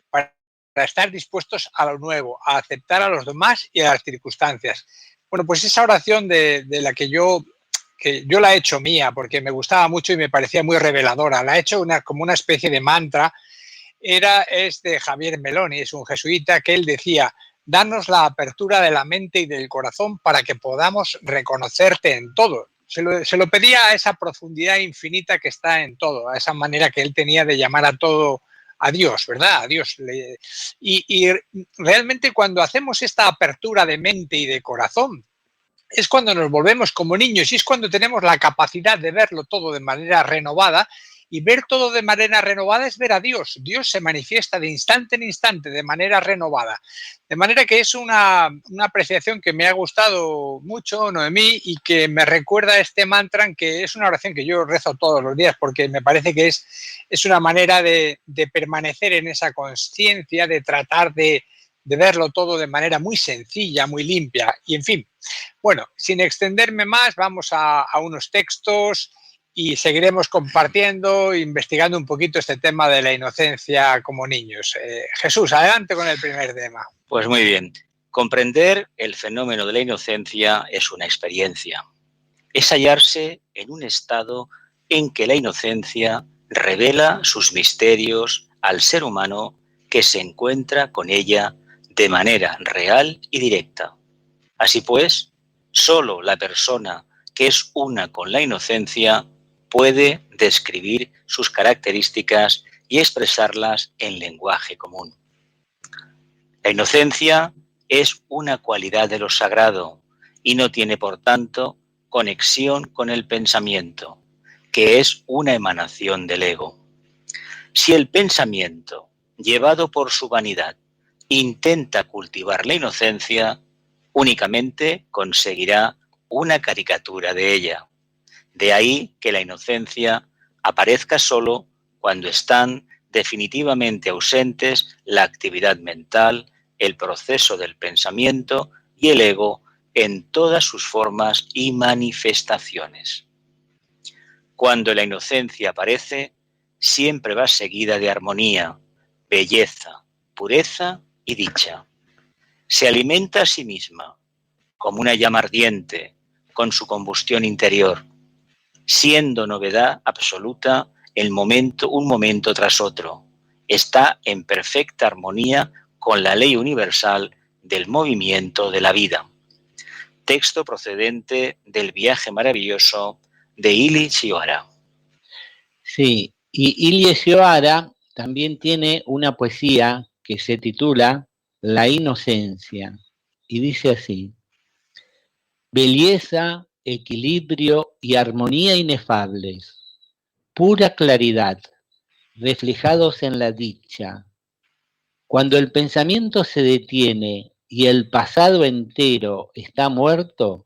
para estar dispuestos a lo nuevo, a aceptar a los demás y a las circunstancias. Bueno, pues esa oración de la que yo la he hecho mía porque me gustaba mucho y me parecía muy reveladora. La he hecho como una especie de mantra. Es de Javier Meloni, es un jesuita, que él decía: danos la apertura de la mente y del corazón para que podamos reconocerte en todo. Se lo pedía a esa profundidad infinita que está en todo, a esa manera que él tenía de llamar a todo a Dios, ¿verdad? A Dios. Y realmente cuando hacemos esta apertura de mente y de corazón, es cuando nos volvemos como niños y es cuando tenemos la capacidad de verlo todo de manera renovada. Y ver todo de manera renovada es ver a Dios. Dios se manifiesta de instante en instante, de manera renovada. De manera que es una apreciación que me ha gustado mucho, Noemí, y que me recuerda este mantra, que es una oración que yo rezo todos los días, porque me parece que es una manera de permanecer en esa consciencia, de tratar de verlo todo de manera muy sencilla, muy limpia. Y en fin, bueno, sin extenderme más, vamos a unos textos y seguiremos compartiendo, investigando un poquito este tema de la inocencia como niños. Jesús, adelante con el primer tema. Pues muy bien. Comprender el fenómeno de la inocencia es una experiencia. Es hallarse en un estado en que la inocencia revela sus misterios al ser humano que se encuentra con ella de manera real y directa. Así pues, solo la persona que es una con la inocencia puede describir sus características y expresarlas en lenguaje común. La inocencia es una cualidad de lo sagrado y no tiene, por tanto, conexión con el pensamiento, que es una emanación del ego. Si el pensamiento, llevado por su vanidad, intenta cultivar la inocencia, únicamente conseguirá una caricatura de ella. De ahí que la inocencia aparezca solo cuando están definitivamente ausentes la actividad mental, el proceso del pensamiento y el ego en todas sus formas y manifestaciones. Cuando la inocencia aparece, siempre va seguida de armonía, belleza, pureza y dicha. Se alimenta a sí misma, como una llama ardiente, con su combustión interior, siendo novedad absoluta un momento tras otro. Está en perfecta armonía con la ley universal del movimiento de la vida. Texto procedente del Viaje maravilloso de Ili Chihara. Sí, y Ilie Sioara también tiene una poesía que se titula La inocencia, y dice así: belleza, equilibrio y armonía inefables, pura claridad, reflejados en la dicha. Cuando el pensamiento se detiene y el pasado entero está muerto,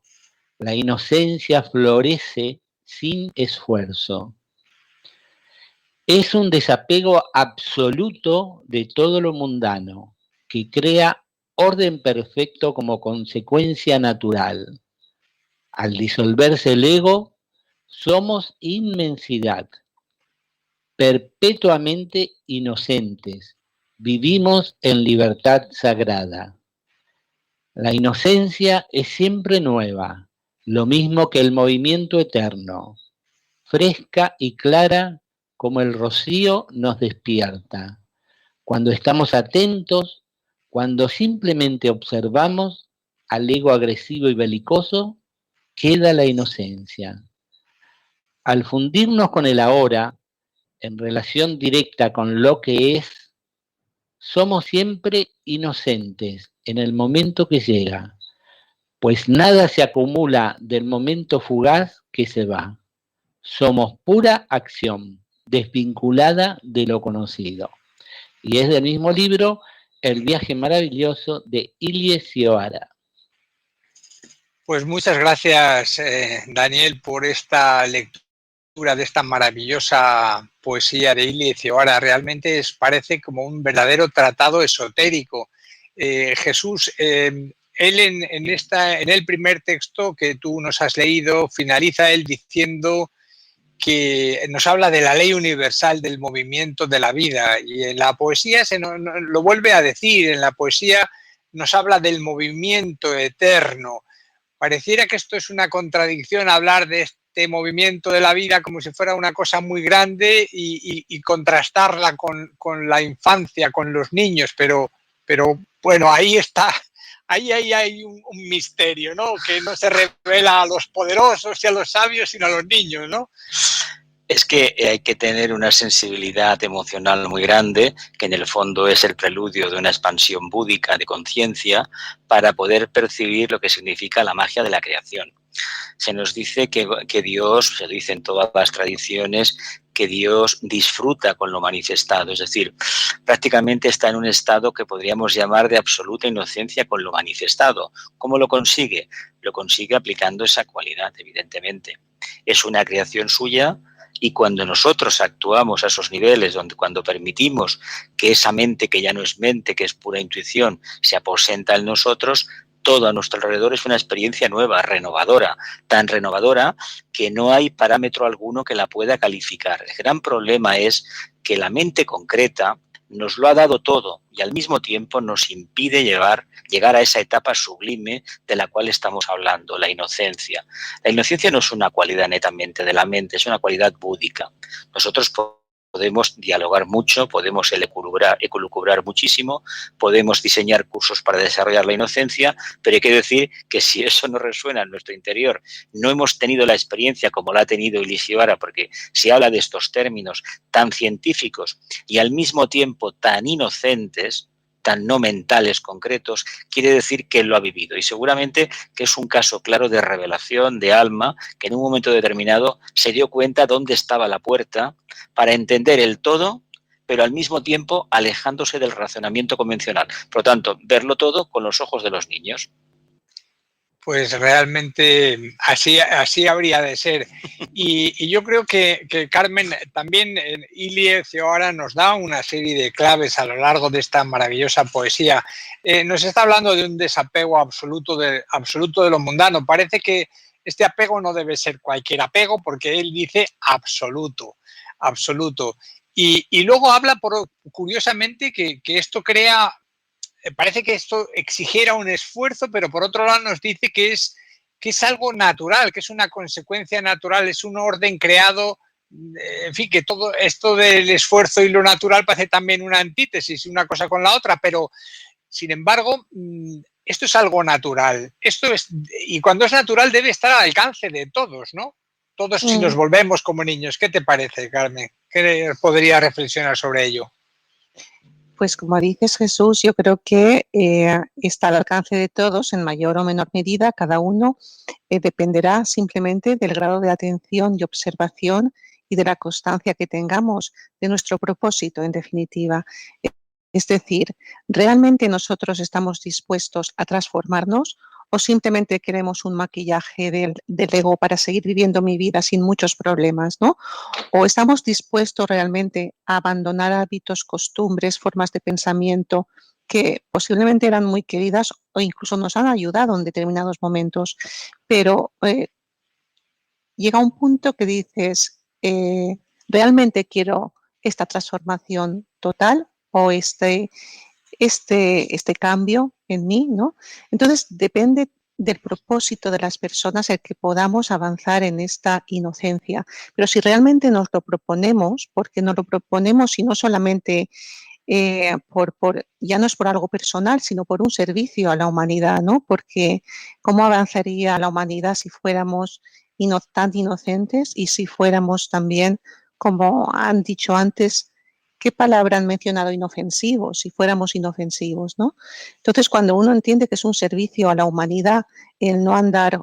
la inocencia florece sin esfuerzo. Es un desapego absoluto de todo lo mundano, que crea orden perfecto como consecuencia natural. Al disolverse el ego, somos inmensidad, perpetuamente inocentes, vivimos en libertad sagrada. La inocencia es siempre nueva, lo mismo que el movimiento eterno, fresca y clara como el rocío nos despierta. Cuando estamos atentos, cuando simplemente observamos al ego agresivo y belicoso, queda la inocencia. Al fundirnos con el ahora, en relación directa con lo que es, somos siempre inocentes en el momento que llega, pues nada se acumula del momento fugaz que se va. Somos pura acción, desvinculada de lo conocido. Y es del mismo libro, El viaje maravilloso de Ilie Sioara. Pues muchas gracias, Daniel, por esta lectura de esta maravillosa poesía de Ilie Sioara. Realmente parece como un verdadero tratado esotérico. Jesús, él en el primer texto que tú nos has leído, finaliza él diciendo que nos habla de la ley universal del movimiento de la vida, y en la poesía lo vuelve a decir, en la poesía nos habla del movimiento eterno. Pareciera que esto es una contradicción, hablar de este movimiento de la vida como si fuera una cosa muy grande y contrastarla con la infancia, con los niños, pero bueno, ahí está. Ahí hay un misterio, ¿no? Que no se revela a los poderosos y a los sabios, sino a los niños, ¿no? Es que hay que tener una sensibilidad emocional muy grande, que en el fondo es el preludio de una expansión búdica de conciencia, para poder percibir lo que significa la magia de la creación. Se nos dice que Dios, se dice en todas las tradiciones, que Dios disfruta con lo manifestado, es decir, prácticamente está en un estado que podríamos llamar de absoluta inocencia con lo manifestado. ¿Cómo lo consigue? Lo consigue aplicando esa cualidad, evidentemente. Es una creación suya, y cuando nosotros actuamos a esos niveles, cuando permitimos que esa mente, que ya no es mente, que es pura intuición, se aposenta en nosotros, todo a nuestro alrededor es una experiencia nueva, renovadora, tan renovadora que no hay parámetro alguno que la pueda calificar. El gran problema es que la mente concreta nos lo ha dado todo y al mismo tiempo nos impide llegar a esa etapa sublime de la cual estamos hablando, la inocencia. La inocencia no es una cualidad netamente de la mente, es una cualidad búdica. Nosotros podemos dialogar mucho, podemos elucubrar muchísimo, podemos diseñar cursos para desarrollar la inocencia, pero hay que decir que si eso no resuena en nuestro interior, no hemos tenido la experiencia como la ha tenido Ilie Sioara, porque se habla de estos términos tan científicos y al mismo tiempo tan inocentes, tan no mentales, concretos, quiere decir que lo ha vivido. Y seguramente que es un caso claro de revelación, de alma, que en un momento determinado se dio cuenta dónde estaba la puerta para entender el todo, pero al mismo tiempo alejándose del razonamiento convencional. Por lo tanto, verlo todo con los ojos de los niños. Pues realmente así habría de ser. Y yo creo que Carmen, también Ilie Sioara nos da una serie de claves a lo largo de esta maravillosa poesía. Nos está hablando de un desapego absoluto de lo mundano. Parece que este apego no debe ser cualquier apego, porque él dice absoluto. Y luego habla, curiosamente, que esto crea... Parece que esto exigiera un esfuerzo, pero por otro lado nos dice que es algo natural, que es una consecuencia natural, es un orden creado, en fin, que todo esto del esfuerzo y lo natural parece también una antítesis, una cosa con la otra, pero sin embargo, esto es algo natural. Y cuando es natural debe estar al alcance de todos, ¿no? Todos si nos volvemos como niños. ¿Qué te parece, Carmen? ¿Qué podría reflexionar sobre ello? Pues como dices, Jesús, yo creo que está al alcance de todos en mayor o menor medida. Cada uno dependerá simplemente del grado de atención y observación y de la constancia que tengamos de nuestro propósito, en definitiva. Es decir, ¿realmente nosotros estamos dispuestos a transformarnos o simplemente queremos un maquillaje del ego para seguir viviendo mi vida sin muchos problemas, ¿no? ¿O estamos dispuestos realmente a abandonar hábitos, costumbres, formas de pensamiento que posiblemente eran muy queridas o incluso nos han ayudado en determinados momentos? Pero llega un punto que dices, ¿realmente quiero esta transformación total o este cambio en mí, ¿no? Entonces depende del propósito de las personas el que podamos avanzar en esta inocencia. Pero si realmente nos lo proponemos, porque nos lo proponemos y no solamente ya no es por algo personal, sino por un servicio a la humanidad, ¿no? Porque ¿cómo avanzaría la humanidad si fuéramos tan inocentes y si fuéramos también como han dicho antes, ¿qué palabra han mencionado inofensivos? Si fuéramos inofensivos, ¿no? Entonces, cuando uno entiende que es un servicio a la humanidad, el no andar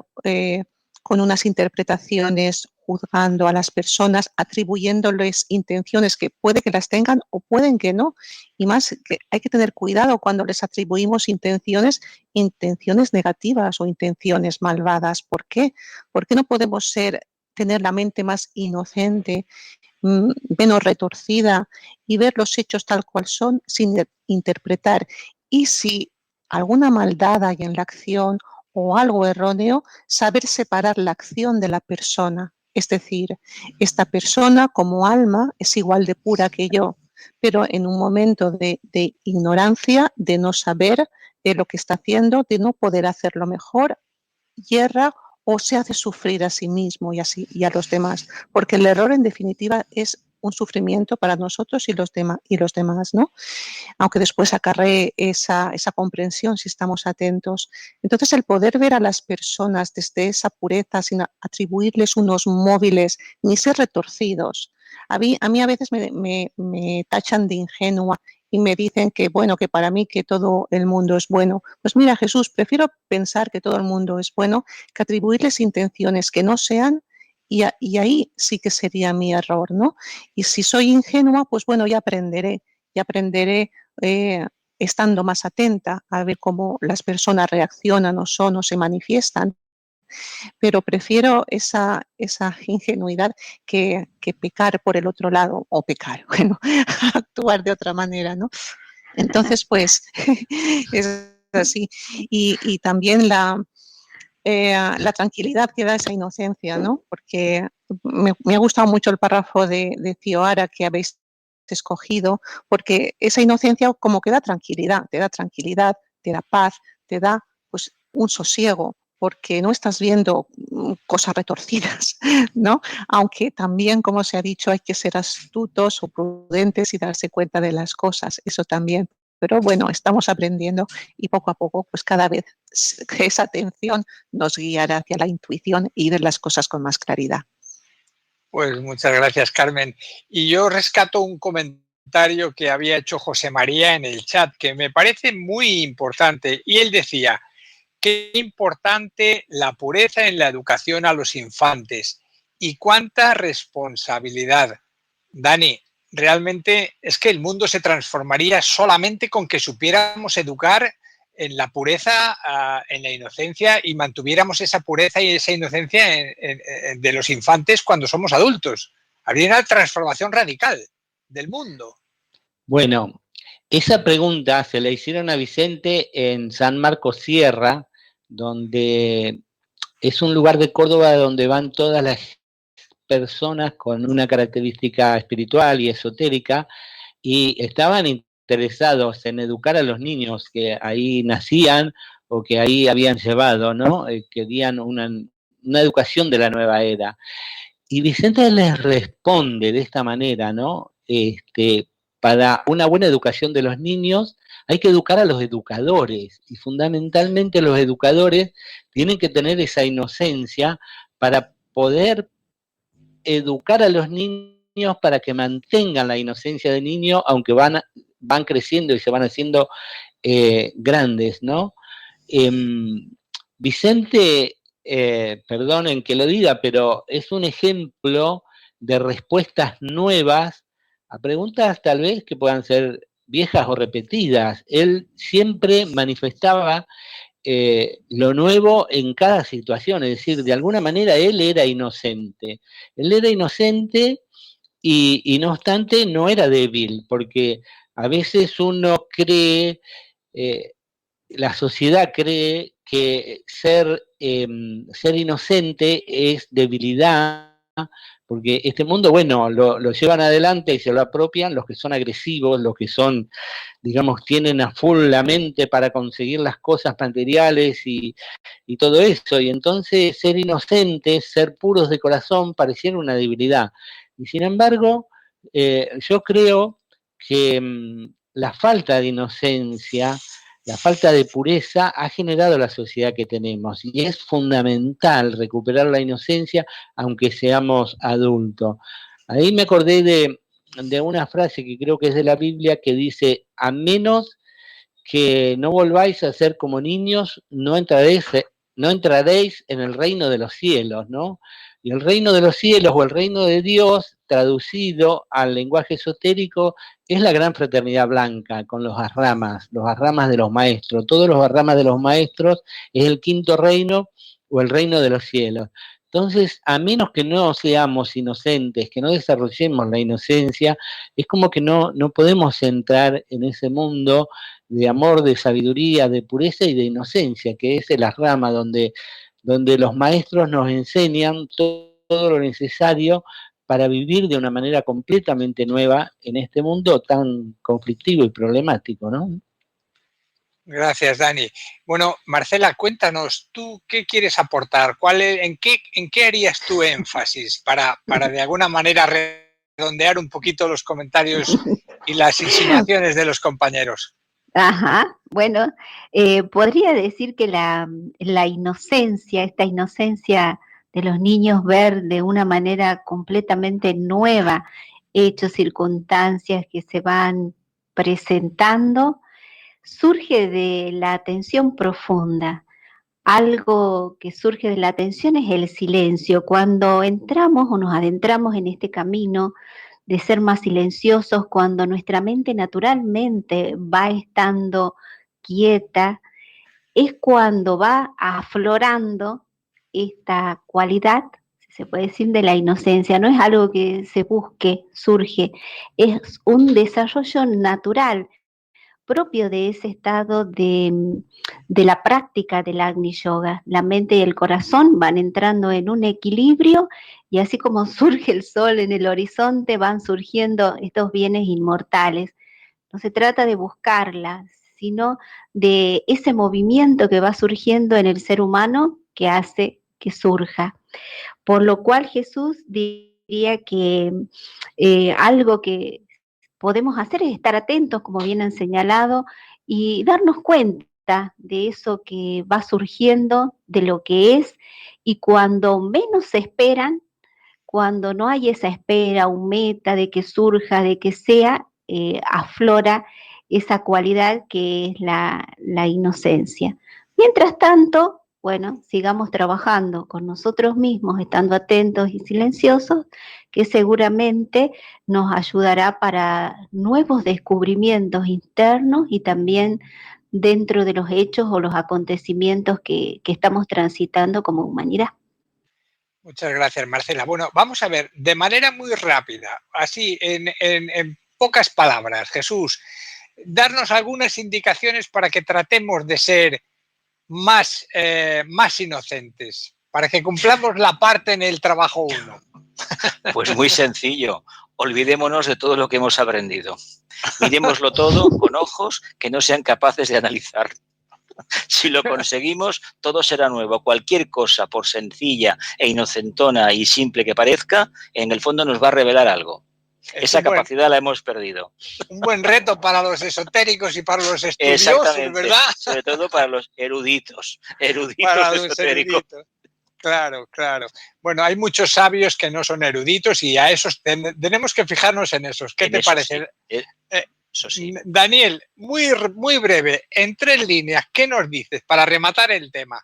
con unas interpretaciones, juzgando a las personas, atribuyéndoles intenciones que puede que las tengan o pueden que no, y más que hay que tener cuidado cuando les atribuimos intenciones negativas o intenciones malvadas. ¿Por qué? ¿Por qué no podemos tener la mente más inocente, menos retorcida y ver los hechos tal cual son sin interpretar? Y si alguna maldad hay en la acción o algo erróneo, saber separar la acción de la persona. Es decir, esta persona como alma es igual de pura que yo, pero en un momento de ignorancia, de no saber de lo que está haciendo, de no poder hacerlo mejor, hierra o se hace sufrir a sí mismo y a los demás, porque el error en definitiva es un sufrimiento para nosotros y los demás, ¿no? Aunque después acarree esa comprensión si estamos atentos. Entonces, el poder ver a las personas desde esa pureza, sin atribuirles unos móviles, ni ser retorcidos. A mí a veces me tachan de ingenua y me dicen que, bueno, que para mí que todo el mundo es bueno. Pues mira, Jesús, prefiero pensar que todo el mundo es bueno que atribuirles intenciones que no sean, y ahí sí que sería mi error, ¿no? Y si soy ingenua, pues bueno, ya aprenderé eh, estando más atenta a ver cómo las personas reaccionan o son o se manifiestan, pero prefiero esa ingenuidad que pecar por el otro lado, o pecar, bueno, actuar de otra manera, ¿no? Entonces, pues, es así. Y también la tranquilidad que da esa inocencia, ¿no? Porque me ha gustado mucho el párrafo de Cioara que habéis escogido, porque esa inocencia como que da tranquilidad, te da paz, te da pues un sosiego, porque no estás viendo cosas retorcidas, ¿no? Aunque también, como se ha dicho, hay que ser astutos o prudentes y darse cuenta de las cosas, eso también. Pero bueno, estamos aprendiendo y poco a poco, pues cada vez esa atención nos guiará hacia la intuición y ver las cosas con más claridad. Pues muchas gracias, Carmen. Y yo rescato un comentario que había hecho José María en el chat, que me parece muy importante. Y él decía, qué importante la pureza en la educación a los infantes y cuánta responsabilidad. Dani, realmente es que el mundo se transformaría solamente con que supiéramos educar en la pureza, en la inocencia, y mantuviéramos esa pureza y esa inocencia de los infantes cuando somos adultos. Habría una transformación radical del mundo. Bueno, esa pregunta se la hicieron a Vicente en San Marcos Sierra, donde es un lugar de Córdoba donde van todas las personas con una característica espiritual y esotérica, y estaban interesados en educar a los niños que ahí nacían o que ahí habían llevado, ¿no? Querían una educación de la nueva era. Y Vicente les responde de esta manera, ¿no? Para una buena educación de los niños hay que educar a los educadores, y fundamentalmente los educadores tienen que tener esa inocencia para poder educar a los niños para que mantengan la inocencia de niño, aunque van creciendo y se van haciendo grandes, ¿no? Vicente, perdonen que lo diga, pero es un ejemplo de respuestas nuevas a preguntas tal vez que puedan ser viejas o repetidas. Él siempre manifestaba lo nuevo en cada situación, es decir, de alguna manera él era inocente. Él era inocente y no obstante no era débil, porque a veces uno cree, la sociedad cree que ser inocente es debilidad, porque este mundo, bueno, lo llevan adelante y se lo apropian los que son agresivos, los que son, digamos, tienen a full la mente para conseguir las cosas materiales y todo eso, y entonces ser inocentes, ser puros de corazón, pareciera una debilidad. Y sin embargo, yo creo que la falta de inocencia, la falta de pureza ha generado la sociedad que tenemos, y es fundamental recuperar la inocencia aunque seamos adultos. Ahí me acordé de una frase que creo que es de la Biblia que dice, a menos que no volváis a ser como niños, no entraréis en el reino de los cielos, ¿no? Y el reino de los cielos o el reino de Dios, traducido al lenguaje esotérico, es la gran fraternidad blanca con los arramas de los maestros. Todos los arramas de los maestros es el quinto reino o el reino de los cielos. Entonces, a menos que no seamos inocentes, que no desarrollemos la inocencia, es como que no podemos entrar en ese mundo de amor, de sabiduría, de pureza y de inocencia, que es la rama donde los maestros nos enseñan todo lo necesario para vivir de una manera completamente nueva en este mundo tan conflictivo y problemático, ¿no? Gracias, Dani. Bueno, Marcela, cuéntanos, ¿tú qué quieres aportar? ¿En qué harías tú énfasis para de alguna manera redondear un poquito los comentarios y las insinuaciones de los compañeros? Ajá, bueno, podría decir que la inocencia, esta inocencia de los niños ver de una manera completamente nueva hechos, circunstancias que se van presentando, surge de la atención profunda. Algo que surge de la atención es el silencio. Cuando entramos o nos adentramos en este camino de ser más silenciosos, cuando nuestra mente naturalmente va estando quieta, es cuando va aflorando esta cualidad, si se puede decir, de la inocencia. No es algo que se busque, surge, es un desarrollo natural propio de ese estado de la práctica del Agni Yoga. La mente y el corazón van entrando en un equilibrio y así como surge el sol en el horizonte, van surgiendo estos bienes inmortales. No se trata de buscarla, sino de ese movimiento que va surgiendo en el ser humano que hace que surja. Por lo cual Jesús diría que algo que podemos hacer es estar atentos, como bien han señalado, y darnos cuenta de eso que va surgiendo, de lo que es, y cuando menos se esperan, cuando no hay esa espera, un meta de que surja, de que sea, aflora esa cualidad que es la inocencia. Mientras tanto, bueno, sigamos trabajando con nosotros mismos, estando atentos y silenciosos, que seguramente nos ayudará para nuevos descubrimientos internos y también dentro de los hechos o los acontecimientos que estamos transitando como humanidad. Muchas gracias, Marcela. Bueno, vamos a ver, de manera muy rápida, así en pocas palabras, Jesús, darnos algunas indicaciones para que tratemos de ser más inocentes, para que cumplamos la parte en el trabajo 1. Pues muy sencillo, olvidémonos de todo lo que hemos aprendido. Mirémoslo todo con ojos que no sean capaces de analizar. Si lo conseguimos, todo será nuevo. Cualquier cosa, por sencilla e inocentona y simple que parezca, en el fondo nos va a revelar algo. Esa capacidad la hemos perdido. Un buen reto para los esotéricos y para los estudiosos, ¿verdad? Sobre todo para los eruditos para los esotéricos. Eruditos. Claro, claro. Bueno, hay muchos sabios que no son eruditos y a esos tenemos que fijarnos en esos. ¿Qué te parece? Sí. Eso sí. Daniel, muy breve, en 3 líneas, ¿qué nos dices para rematar el tema?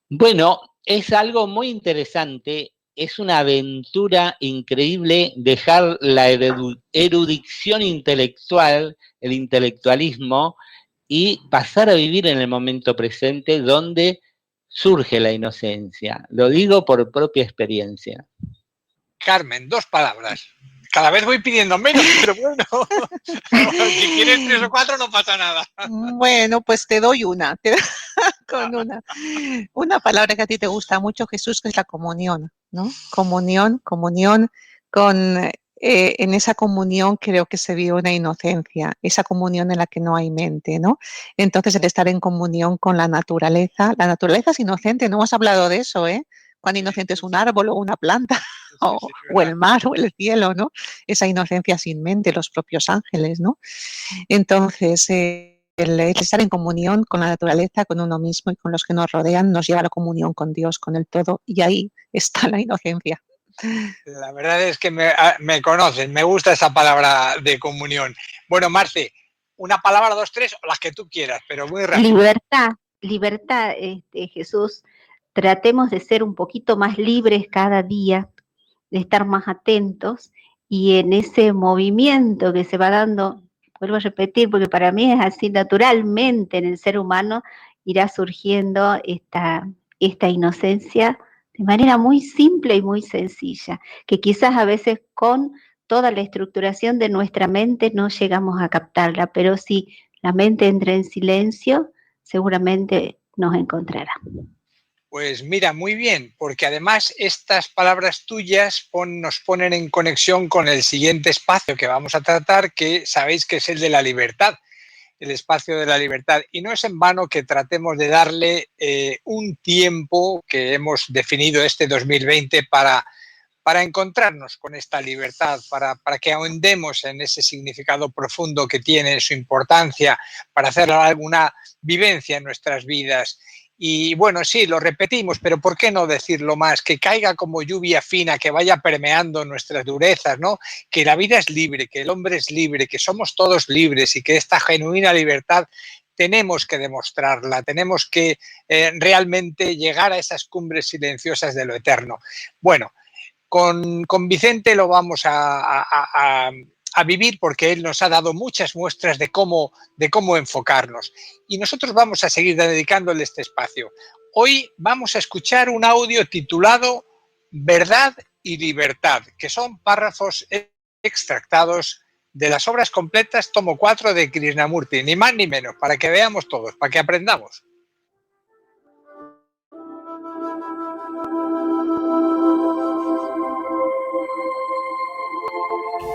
Bueno, es algo muy interesante, es una aventura increíble dejar la erudición intelectual, el intelectualismo, y pasar a vivir en el momento presente donde surge la inocencia. Lo digo por propia experiencia. Carmen, 2 palabras. Cada vez voy pidiendo menos, pero bueno, si quieres 3 o 4 no pasa nada. Bueno, pues te doy una, con una palabra que a ti te gusta mucho, Jesús, que es la comunión, ¿no? Comunión con, en esa comunión creo que se vive una inocencia, esa comunión en la que no hay mente, ¿no? Entonces el estar en comunión con la naturaleza es inocente, no hemos hablado de eso, ¿eh? Cuán inocente es un árbol o una planta, o el mar o el cielo, ¿no? Esa inocencia sin mente, los propios ángeles, ¿no? Entonces, el estar en comunión con la naturaleza, con uno mismo y con los que nos rodean, nos lleva a la comunión con Dios, con el todo, y ahí está la inocencia. La verdad es que me conocen, me gusta esa palabra de comunión. Bueno, Marce, una palabra, dos, tres, o las que tú quieras, pero muy rápido. Libertad, Jesús. Tratemos de ser un poquito más libres cada día, de estar más atentos y en ese movimiento que se va dando, vuelvo a repetir, porque para mí es así, naturalmente en el ser humano irá surgiendo esta inocencia de manera muy simple y muy sencilla, que quizás a veces con toda la estructuración de nuestra mente no llegamos a captarla, pero si la mente entra en silencio, seguramente nos encontrará. Pues mira, muy bien, porque además estas palabras tuyas nos ponen en conexión con el siguiente espacio que vamos a tratar, que sabéis que es el de la libertad, el espacio de la libertad. Y no es en vano que tratemos de darle un tiempo que hemos definido este 2020 para encontrarnos con esta libertad, para que ahondemos en ese significado profundo que tiene, su importancia, para hacer alguna vivencia en nuestras vidas. Y bueno, sí, lo repetimos, pero ¿por qué no decirlo más? Que caiga como lluvia fina, que vaya permeando nuestras durezas, ¿no? Que la vida es libre, que el hombre es libre, que somos todos libres y que esta genuina libertad tenemos que demostrarla, tenemos que realmente llegar a esas cumbres silenciosas de lo eterno. Bueno, con Vicente lo vamos a vivir porque él nos ha dado muchas muestras de cómo enfocarnos. Y nosotros vamos a seguir dedicándole este espacio. Hoy vamos a escuchar un audio titulado Verdad y Libertad, que son párrafos extractados de las obras completas, tomo 4 de Krishnamurti, ni más ni menos, para que veamos todos, para que aprendamos.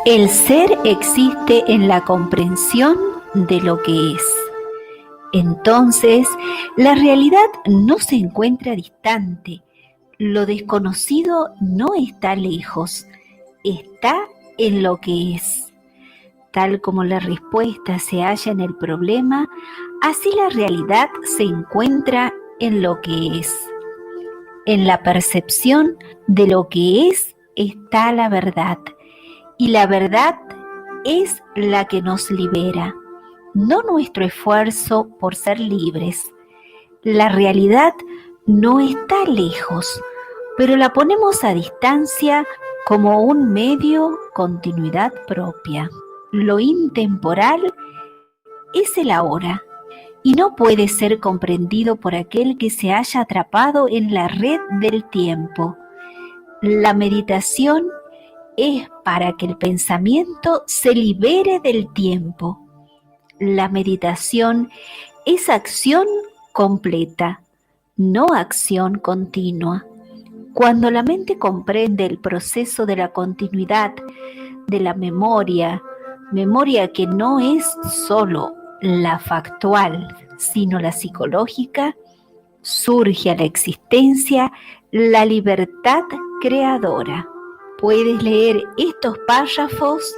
El ser existe en la comprensión de lo que es. Entonces, la realidad no se encuentra distante. Lo desconocido no está lejos, está en lo que es. Tal como la respuesta se halla en el problema, así la realidad se encuentra en lo que es. En la percepción de lo que es está la verdad. Y la verdad es la que nos libera, no nuestro esfuerzo por ser libres. La realidad no está lejos, pero la ponemos a distancia como un medio continuidad propia. Lo intemporal es el ahora y no puede ser comprendido por aquel que se haya atrapado en la red del tiempo. La meditación es para que el pensamiento se libere del tiempo. La meditación es acción completa, no acción continua. Cuando la mente comprende el proceso de la continuidad de la memoria que no es solo la factual, sino la psicológica, surge a la existencia la libertad creadora. Puedes leer estos párrafos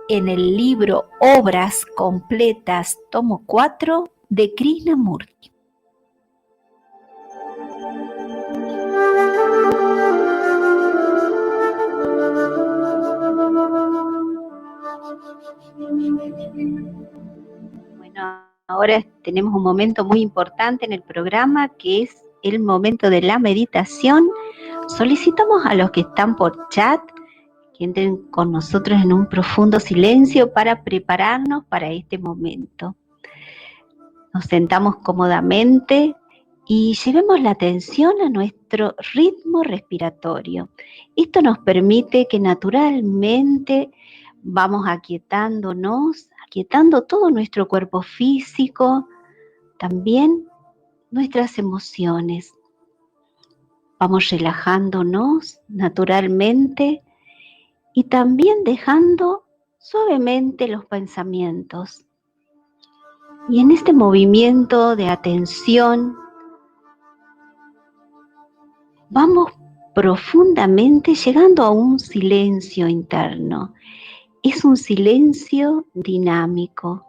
en el libro Obras Completas, tomo 4, de Krishnamurti. Bueno, ahora tenemos un momento muy importante en el programa, que es el momento de la meditación. Solicitamos a los que están por chat que entren con nosotros en un profundo silencio para prepararnos para este momento. Nos sentamos cómodamente y llevemos la atención a nuestro ritmo respiratorio. Esto nos permite que naturalmente vamos aquietándonos, aquietando todo nuestro cuerpo físico, también nuestras emociones. Vamos relajándonos naturalmente y también dejando suavemente los pensamientos. Y en este movimiento de atención, vamos profundamente llegando a un silencio interno. Es un silencio dinámico,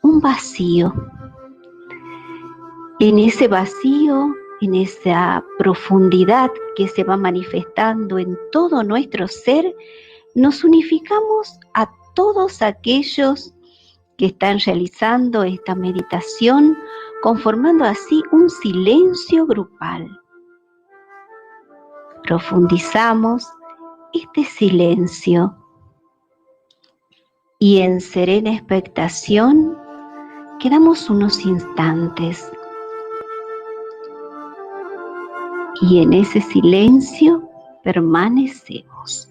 un vacío. En ese vacío en esa profundidad que se va manifestando en todo nuestro ser, nos unificamos a todos aquellos que están realizando esta meditación, conformando así un silencio grupal. Profundizamos este silencio y en serena expectación quedamos unos instantes. Y en ese silencio permanecemos.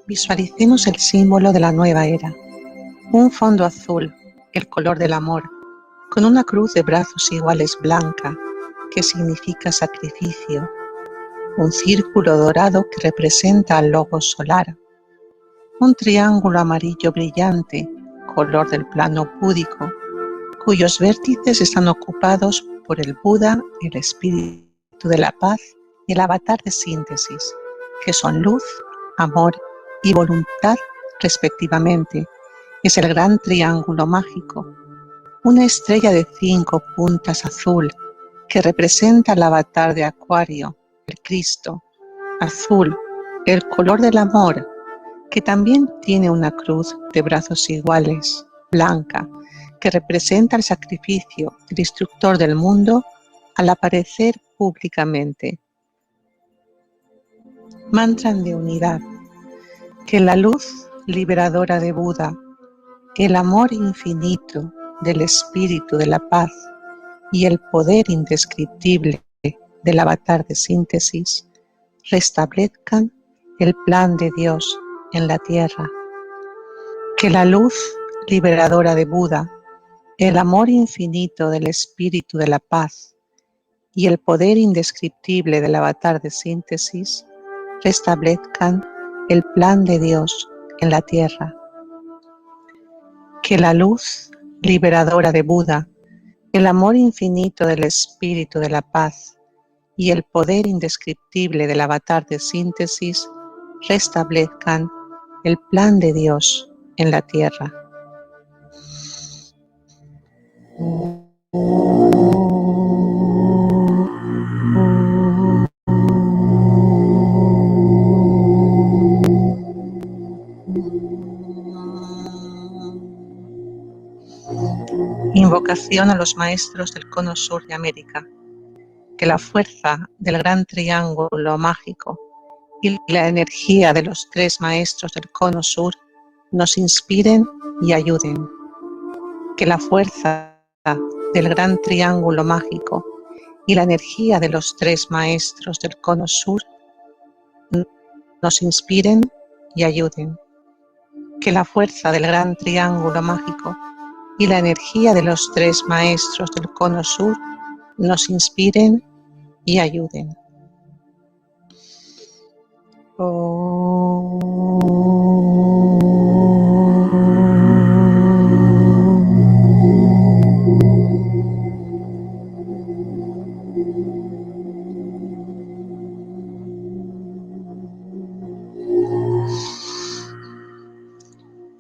Visualicemos el símbolo de la nueva era. Un fondo azul, el color del amor, con una cruz de brazos iguales blanca, que significa sacrificio. Un círculo dorado que representa al logos solar. Un triángulo amarillo brillante, color del plano búdico, cuyos vértices están ocupados por el Buda, el espíritu de la paz y el avatar de síntesis, que son luz, amor y voluntad respectivamente. Es el gran triángulo mágico, una estrella de 5 puntas azul que representa el avatar de Acuario, el Cristo, azul, el color del amor, que también tiene una cruz de brazos iguales, blanca, que representa el sacrificio del destructor del mundo al aparecer públicamente. Mantra de unidad. Que la luz liberadora de Buda, el amor infinito del espíritu de la paz y el poder indescriptible del avatar de síntesis restablezcan el plan de Dios en la tierra. Que la luz liberadora de Buda, el amor infinito del espíritu de la paz y el poder indescriptible del avatar de síntesis restablezcan el plan de Dios en la tierra. Que la luz liberadora de Buda, el amor infinito del espíritu de la paz y el poder indescriptible del avatar de síntesis restablezcan el plan de Dios en la tierra. Invocación a los maestros del cono sur de América. Que la fuerza del gran triángulo mágico y la energía de los 3 maestros del cono sur nos inspiren y ayuden. Que la fuerza del gran triángulo mágico y la energía de los 3 maestros del cono sur nos inspiren y ayuden. Que la fuerza del gran triángulo mágico y la energía de los 3 maestros del cono sur nos inspiren y ayuden.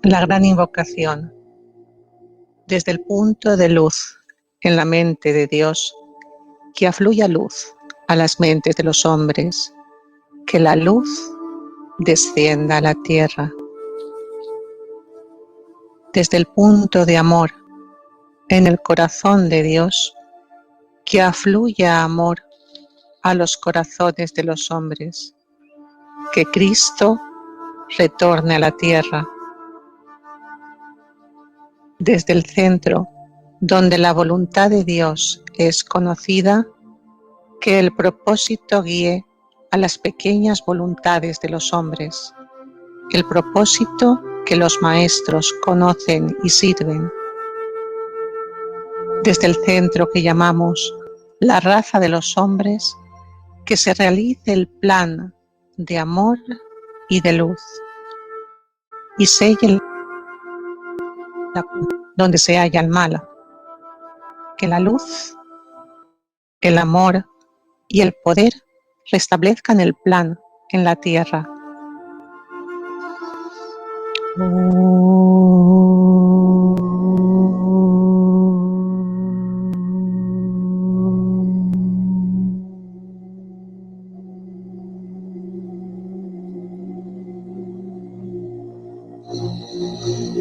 La gran invocación. Desde el punto de luz en la mente de Dios, que afluya luz a las mentes de los hombres, que la luz descienda a la tierra. Desde el punto de amor en el corazón de Dios, que afluya amor a los corazones de los hombres, que Cristo retorne a la tierra. Desde el centro, donde la voluntad de Dios es conocida, que el propósito guíe a las pequeñas voluntades de los hombres, el propósito que los maestros conocen y sirven. Desde el centro que llamamos la raza de los hombres, que se realice el plan de amor y de luz, y selle donde se halla el mal, que la luz, el amor y el poder restablezcan el plan en la tierra. En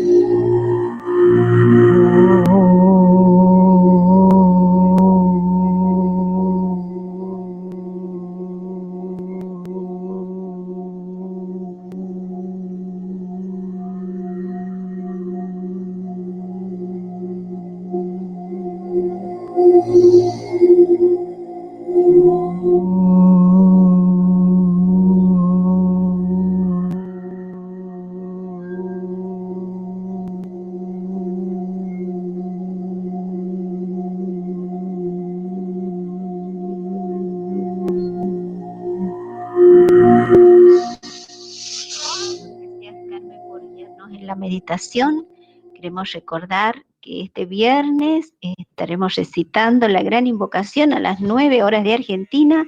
la meditación, queremos recordar que este viernes estaremos recitando la gran invocación a las 9 horas de Argentina.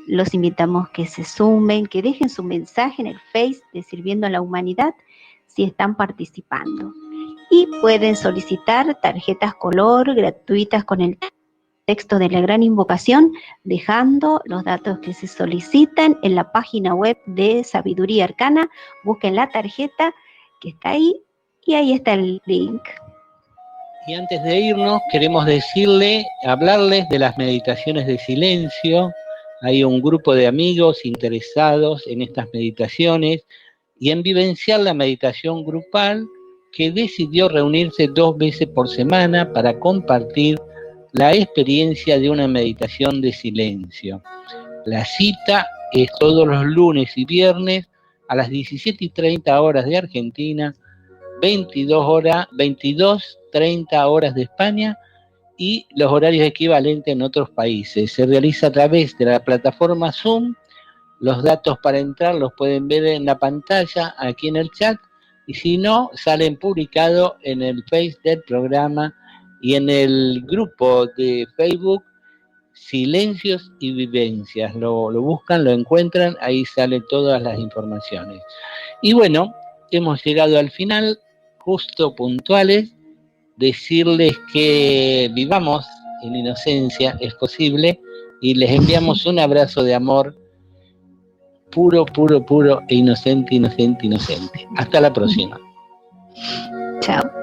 Los invitamos que se sumen, que dejen su mensaje en el Face de Sirviendo a la Humanidad si están participando. Y pueden solicitar tarjetas color gratuitas con el texto de la gran invocación, dejando los datos que se solicitan en la página web de Sabiduría Arcana. Busquen la tarjeta que está ahí y ahí está el link. Y antes de irnos, queremos hablarles de las meditaciones de silencio. Hay un grupo de amigos interesados en estas meditaciones y en vivenciar la meditación grupal, que decidió reunirse 2 veces por semana para compartir la experiencia de una meditación de silencio. La cita es todos los lunes y viernes a las 17:30 horas de Argentina, 22:30 horas de España y los horarios equivalentes en otros países. Se realiza a través de la plataforma Zoom. Los datos para entrar los pueden ver en la pantalla, aquí en el chat, y si no, salen publicados en el Face del programa y en el grupo de Facebook Silencios y Vivencias. Lo buscan, lo encuentran, ahí salen todas las informaciones. Y bueno, hemos llegado al final, justo puntuales. Decirles que vivamos en inocencia, es posible, y les enviamos un abrazo de amor puro, puro, puro e inocente, inocente, inocente. Hasta la próxima. Chao.